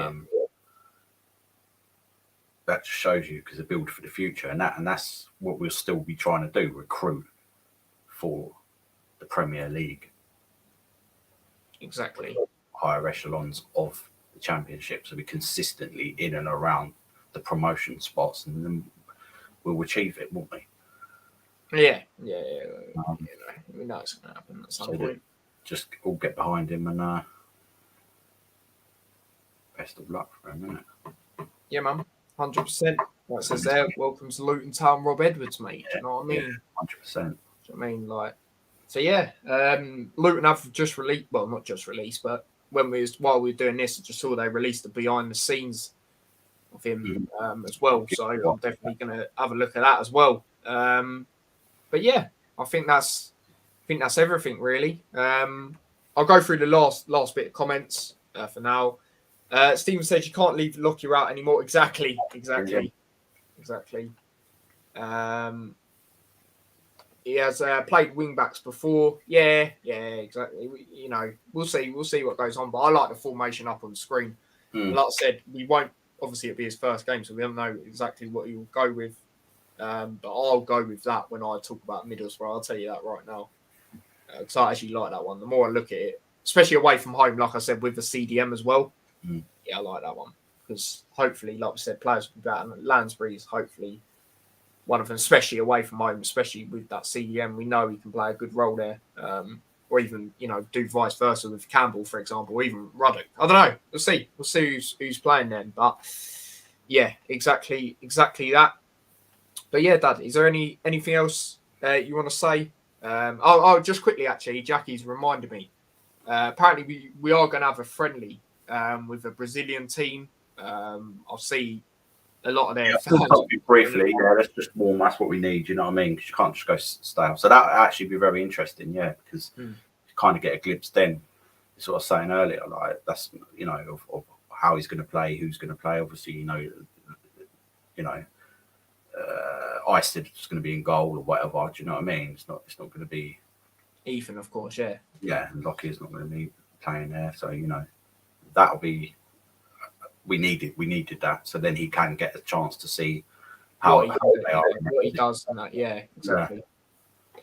that just shows you because they build for the future, and that's what we'll still be trying to do: recruit for the Premier League. Exactly. Higher echelons of the Championship, so we're consistently in and around the promotion spots, and then we'll achieve it, won't we? Yeah. You know it's going to happen at some point. Just all get behind him, and best of luck for him, innit? Yeah, man. 100%. Like it says there, welcome to Luton Town, Rob Edwards, mate. Do you know what I mean? 100%. Do you know what I mean? Like, so yeah, Luton have just released, well, not just released, but while we were doing this, I just saw they released the behind the scenes of him as well. So I'm definitely going to have a look at that as well. But yeah, I think that's everything really. I'll go through the last bit of comments for now. Stephen says you can't leave Lockyer out anymore. Exactly. He has played wing backs before. Yeah, exactly. You know, we'll see what goes on. But I like the formation up on the screen. Like I said, we won't. Obviously, it'll be his first game, so we don't know exactly what he will go with. But I'll go with that when I talk about Middlesbrough. I'll tell you that right now. Because I actually like that one. The more I look at it, especially away from home, like I said, with the CDM as well. Yeah, I like that one. Because hopefully, like we said, players will be better. And Lansbury's hopefully one of them, especially away from home, especially with that CDM. We know he can play a good role there. Or even, you know, do vice versa with Campbell, for example, or even Ruddock. I don't know. We'll see. We'll see who's playing then. But yeah, exactly that. But yeah, Dad, is there anything else you want to say? Just quickly, actually, Jackie's reminded me. Apparently, we are going to have a friendly with a Brazilian team. I'll see a lot of their fans. Briefly, yeah, let's just warm. That's what we need. You know what I mean? Because you can't just go stale. So that would actually be very interesting, yeah, because you kind of get a glimpse then. That's what I was saying earlier. Like that's, you know, of how he's going to play, who's going to play. Obviously, you know. Iceland's going to be in goal or whatever. Do you know what I mean? It's not going to be Ethan, of course. Yeah. Yeah, and Lockie's not going to be playing there, so you know that'll be. We needed that, so then he can get a chance to see how they are. What he does and that. Yeah, exactly. Yeah.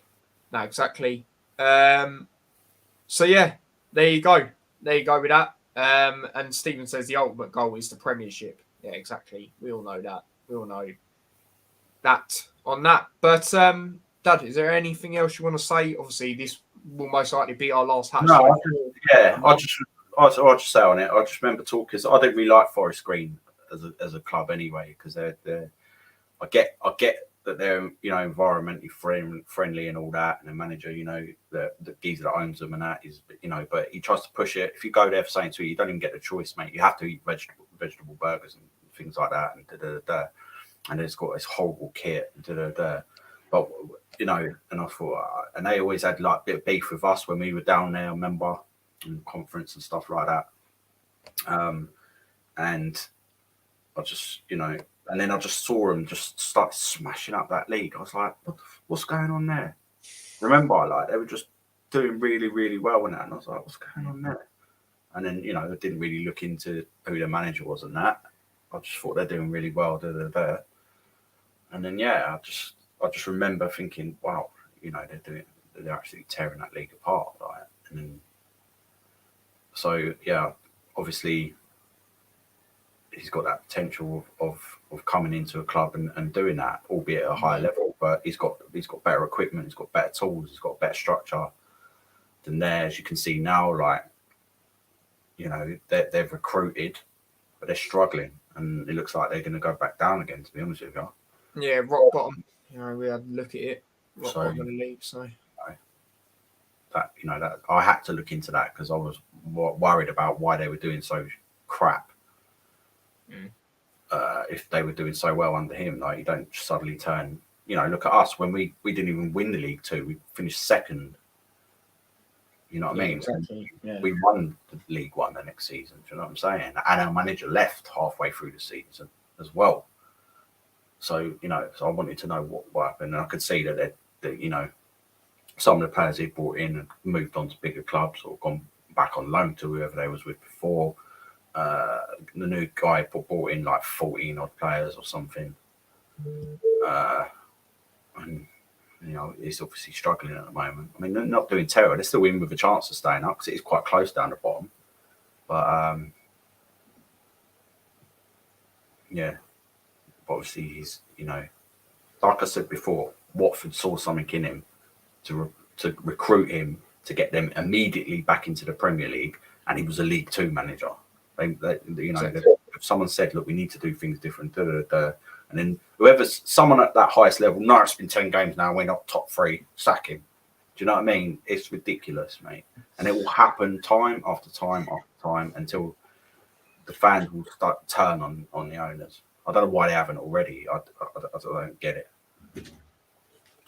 No, exactly. So yeah, there you go with that. And Stephen says the ultimate goal is the Premiership. Yeah, exactly. We all know that. We all know that on that. But Dad, is there anything else you want to say? Obviously, this will most likely be our last hatch. No, I'll just say on it. I just remember talking. I didn't really like Forest Green as a club anyway, because I get that they're, you know, environmentally friendly and all that, and the manager, you know, the geezer that owns them and that is, you know, but he tries to push it. If you go there for something to eat, you don't even get the choice, mate. You have to eat vegetable burgers and things like that, and and it's got this horrible kit, but you know, and I thought, and they always had like a bit of beef with us when we were down there, I remember, in conference and stuff like that. And I just, you know, and then I just saw them just start smashing up that league. I was like, what's going on there? Remember, like, they were just doing really, really well in that. And I was like, what's going on there? And then, you know, I didn't really look into who the manager was and that. I just thought they're doing really well. And then, yeah, I just remember thinking, wow, you know, they're actually tearing that league apart. Like, and then, so, yeah, obviously, he's got that potential of coming into a club and doing that, albeit at a higher level. But he's got better equipment, he's got better tools, he's got better structure than there. As you can see now, like, you know, they've recruited, but they're struggling, and it looks like they're going to go back down again. To be honest with you, yeah, rock bottom. You know, we had to look at it, rock bottom of the league. So that, you know, that I had to look into that because I was worried about why they were doing so crap. If they were doing so well under him, like, you don't suddenly turn. You know, look at us when we didn't even win the League Two. We finished second. You know what I mean? Exactly. Yeah. We won the League One the next season. Do you know what I'm saying? And our manager left halfway through the season as well. So, you know, I wanted to know what happened, and I could see that you know, some of the players he brought in and moved on to bigger clubs or gone back on loan to whoever they was with before. The new guy brought in like 14 odd players or something, and you know, he's obviously struggling at the moment. I mean, they're not doing terrible. They're still in with a chance of staying up because it is quite close down the bottom. But yeah, obviously he's, you know, like I said before, Watford saw something in him to recruit him to get them immediately back into the Premier League, and he was a League Two manager. They you know, exactly. If someone said, "Look, we need to do things different," and then someone at that highest level, no, it's been 10 games now, we're not top 3, sack him. Do you know what I mean? It's ridiculous, mate. And it will happen time after time after time until the fans will start to turn on the owners. I don't know why they haven't already. I don't get it. Do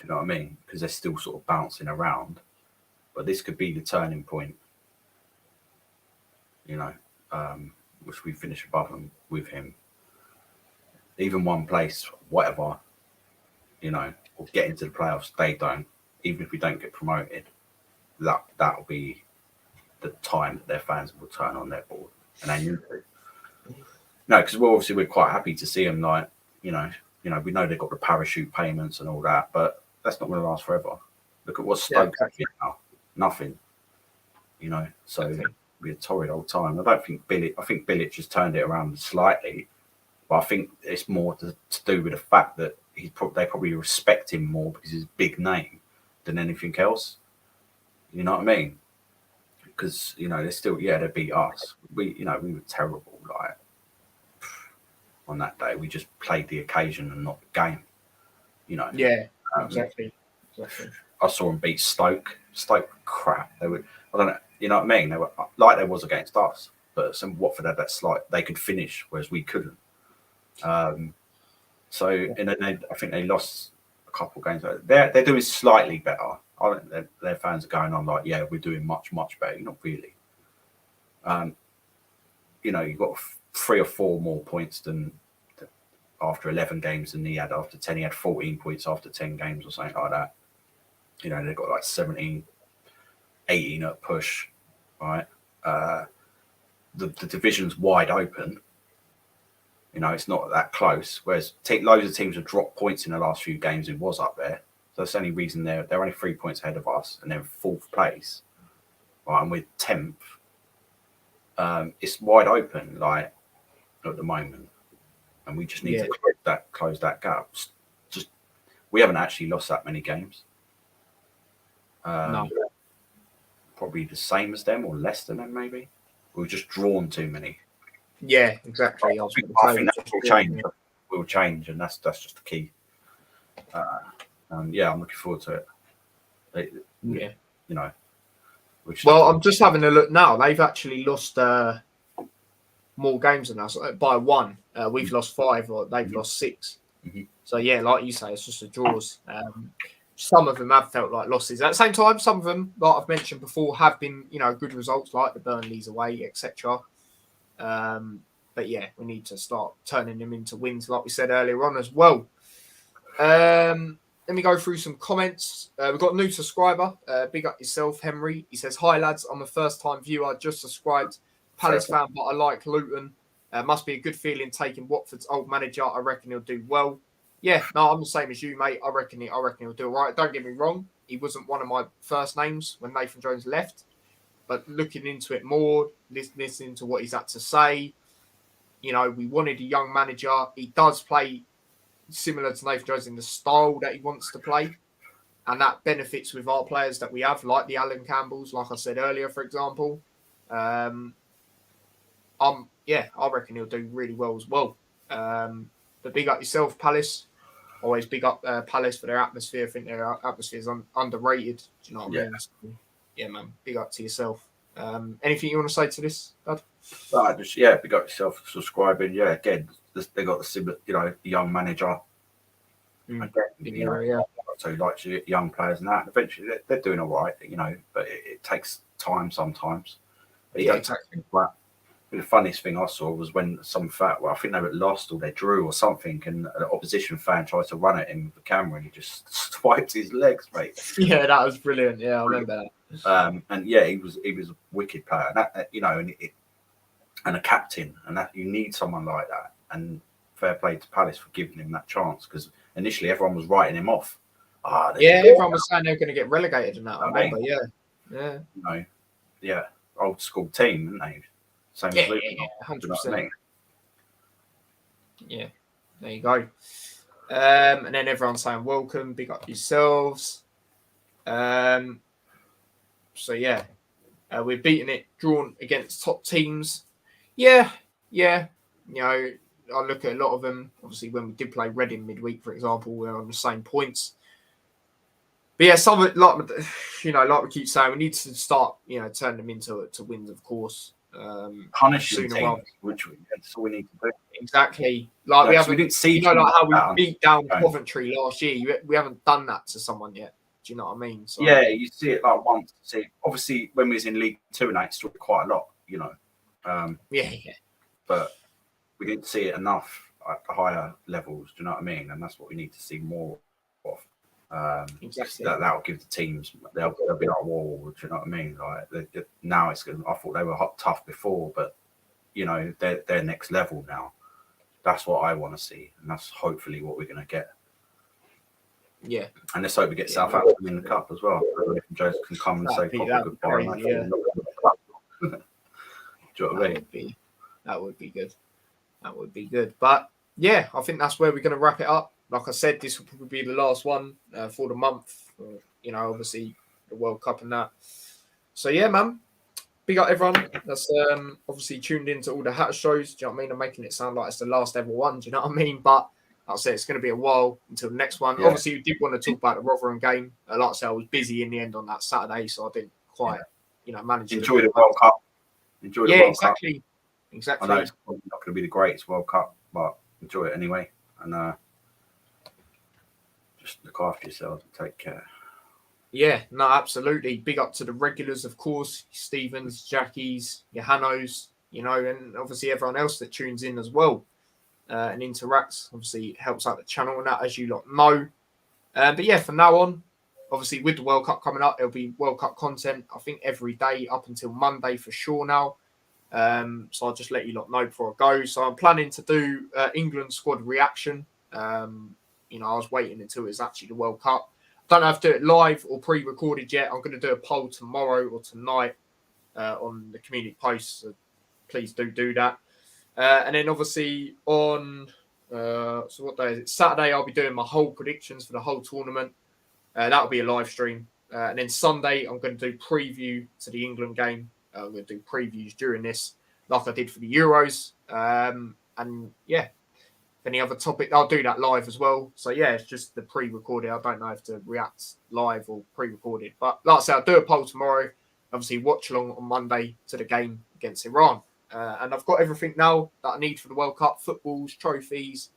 you know what I mean? Because they're still sort of bouncing around. But this could be the turning point, you know, which we finish above them with him. Even one place, whatever, you know, or get into the playoffs, they don't. Even if we don't get promoted, that'll be the time that their fans will turn on their board, and they need to. No, because we're quite happy to see them, like, you know, we know they've got the parachute payments and all that, but that's not going to last forever. Look at what Stoke is now, nothing, you know. So it'll be a torrid old time. I think Bilic has turned it around slightly. But I think it's more to do with the fact that they probably respect him more because he's a big name than anything else. You know what I mean? Because, you know, they beat us. We were terrible. Like, on that day, we just played the occasion and not the game. You know? Yeah, exactly. I saw them beat Stoke. Stoke, crap. I don't know. You know what I mean? They were like they was against us, but some Watford had that slight. They could finish, whereas we couldn't. And then I think they lost a couple of games. They're doing slightly better. I think their fans are going on like, yeah, we're doing much, much better. Not really. You know, you've got 3 or 4 more points than after 11 games than he had after 10. He had 14 points after 10 games or something like that. You know, they've got like 17, 18 at push, right? The division's wide open. You know, it's not that close. Whereas loads of teams have dropped points in the last few games. It was up there. So that's the only reason they're only 3 points ahead of us, and they're 4th place. Right, and we're 10th. It's wide open, like, at the moment, and we just need to close that gap. Just we haven't actually lost that many games. No. Probably the same as them or less than them, maybe. We've just drawn too many. Yeah, exactly. I think that will change. Will change, and that's just the key. Yeah, I'm looking forward to it. Yeah. You know. Well, I'm just having a look now. They've actually lost more games than us by one. We've lost 5, or they've lost 6. So yeah, like you say, it's just a draws. Some of them have felt like losses. At the same time, some of them, like I've mentioned before, have been good results, like the Burnleys away, etc. But yeah, we need to start turning them into wins, like we said earlier on as well. Let me go through some comments. We've got a new subscriber. Big up yourself, Henry. He says, "Hi lads, I'm a first-time viewer. Just subscribed. Palace fan, but I like Luton. Must be a good feeling taking Watford's old manager. I reckon he'll do well." Yeah, no, I'm the same as you, mate. I reckon he'll do all right. Don't get me wrong. He wasn't one of my first names when Nathan Jones left. But looking into it more, listening to what he's had to say, we wanted a young manager. He does play similar to Nathan Jones in the style that he wants to play. And that benefits with our players that we have, like the Alan Campbells, like I said earlier, for example. I reckon he'll do really well as well. But big up yourself, Palace. Always big up Palace for their atmosphere. I think their atmosphere is underrated. Do you know what I mean? So, yeah, man. Big up to yourself. Anything you want to say to this, Dad? Big up yourself for subscribing. Yeah, again, they got the similar, young manager. So he likes young players and that. Eventually, they're doing all right, but it takes time sometimes. But exactly. The funniest thing I saw was when I think they were lost or they drew or something, and an opposition fan tried to run at him with the camera and he just swiped his legs, mate. Yeah, that was brilliant. Yeah, I remember that. And yeah, he was a wicked player, and that, and a captain, and that you need someone like that. And fair play to Palace for giving him that chance, because initially everyone was writing him off. Everyone was saying they were going to get relegated and that. I remember, old school team, didn't they? Same as Luton, 100%. Yeah, there you go. And then everyone's saying welcome, big up yourselves. So yeah, we're beating it, drawn against top teams. Yeah. I look at a lot of them. Obviously, when we did play Reading midweek, for example, we're on the same points. But yeah, some of it, like we keep saying, we need to start, turn them into wins, of course. Punish the teams, that's all we need to do. Exactly. Like we didn't see, like how we beat down Coventry last year. We haven't done that to someone yet. Do you know what I mean? So, yeah, you see it like once. Obviously, when we was in League 2 and that, it's quite a lot, But we didn't see it enough at the higher levels. Do you know what I mean? And that's what we need to see more of. Exactly. That'll give the teams. They'll be like, whoa. Do you know what I mean? Like now, it's good. I thought they were tough before, but they're next level now. That's what I want to see, and that's hopefully what we're going to get. Yeah, and let's hope we get Southampton in the cup as well. If Jones can come and say proper goodbye. Do you know what I mean? That would be good. That would be good. But yeah, I think that's where we're going to wrap it up. Like I said, this will probably be the last one for the month. Obviously the World Cup and that. So yeah, man. Big up everyone that's obviously tuned into all the Hatter shows. Do you know what I mean? I'm making it sound like it's the last ever one. Do you know what I mean? But like I said, it's going to be a while until the next one. Yeah. Obviously, we did want to talk about the Rotherham game. Like I said, I was busy in the end on that Saturday, so I didn't quite, manage. Enjoy the World Cup. Enjoy the World Cup. Exactly. I know it's probably not going to be the greatest World Cup, but enjoy it anyway. And just look after yourselves and take care. Yeah, no, absolutely. Big up to the regulars, of course, Stevens, Jackies, Johannos, and obviously everyone else that tunes in as well and interacts. Obviously, it helps out the channel and that, as you lot know. But yeah, from now on, obviously with the World Cup coming up, there'll be World Cup content, I think, every day up until Monday for sure now. So I'll just let you lot know before I go. So I'm planning to do England squad reaction. I was waiting until it's actually the World Cup. Don't have to do it live or pre-recorded yet. I'm going to do a poll tomorrow or tonight on the community post. So please do that. And then obviously on, so what day is it? Saturday, I'll be doing my whole predictions for the whole tournament. That'll be a live stream. And then Sunday, I'm going to do preview to the England game. I'm going to do previews during this, like I did for the Euros. And yeah, I any other topic, I'll do that live as well. So yeah, it's just the pre-recorded. I don't know if to react live or pre-recorded. But like I said, I'll do a poll tomorrow. Obviously, watch along on Monday to the game against Iran. And I've got everything now that I need for the World Cup. Footballs, trophies,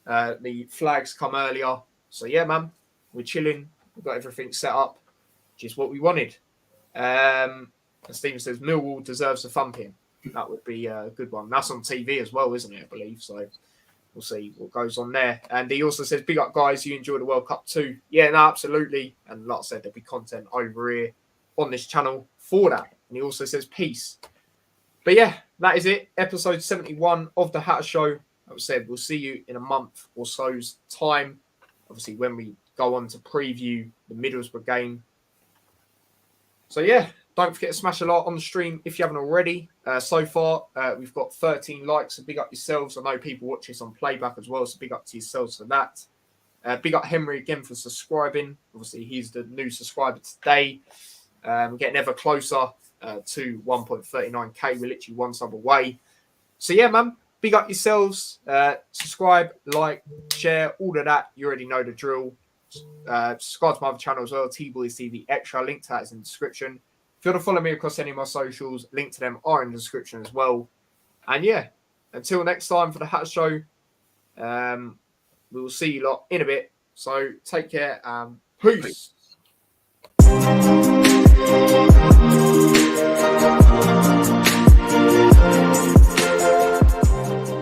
the flags come earlier. So yeah, man, we're chilling. We've got everything set up. Just what we wanted. And Stephen says, Millwall deserves a thumping. That would be a good one. That's on TV as well, isn't it, I believe? So we'll see what goes on there. And he also says, big up, guys. You enjoy the World Cup too. Yeah, no, absolutely. And like I said, there'll be content over here on this channel for that. And he also says, peace. But yeah, that is it. Episode 71 of The Hatter Show. Like I said, we'll see you in a month or so's time. Obviously, when we go on to preview the Middlesbrough game. So yeah, don't forget to smash a like on the stream if you haven't already. So far, we've got 13 likes, so big up yourselves. I know people watch this on playback as well, so big up to yourselves for that. Big up Henry again for subscribing. Obviously, he's the new subscriber today. Getting ever closer to 1.39k. We're literally one sub away. So yeah, man, big up yourselves. Subscribe, like, share, all of that. You already know the drill. Subscribe to my other channel as well, T-Boys TV Extra. Link to that is in the description. If you want to follow me across any of my socials, link to them are in the description as well. And yeah, until next time for the Hatter Show, we will see you lot in a bit. So take care and peace.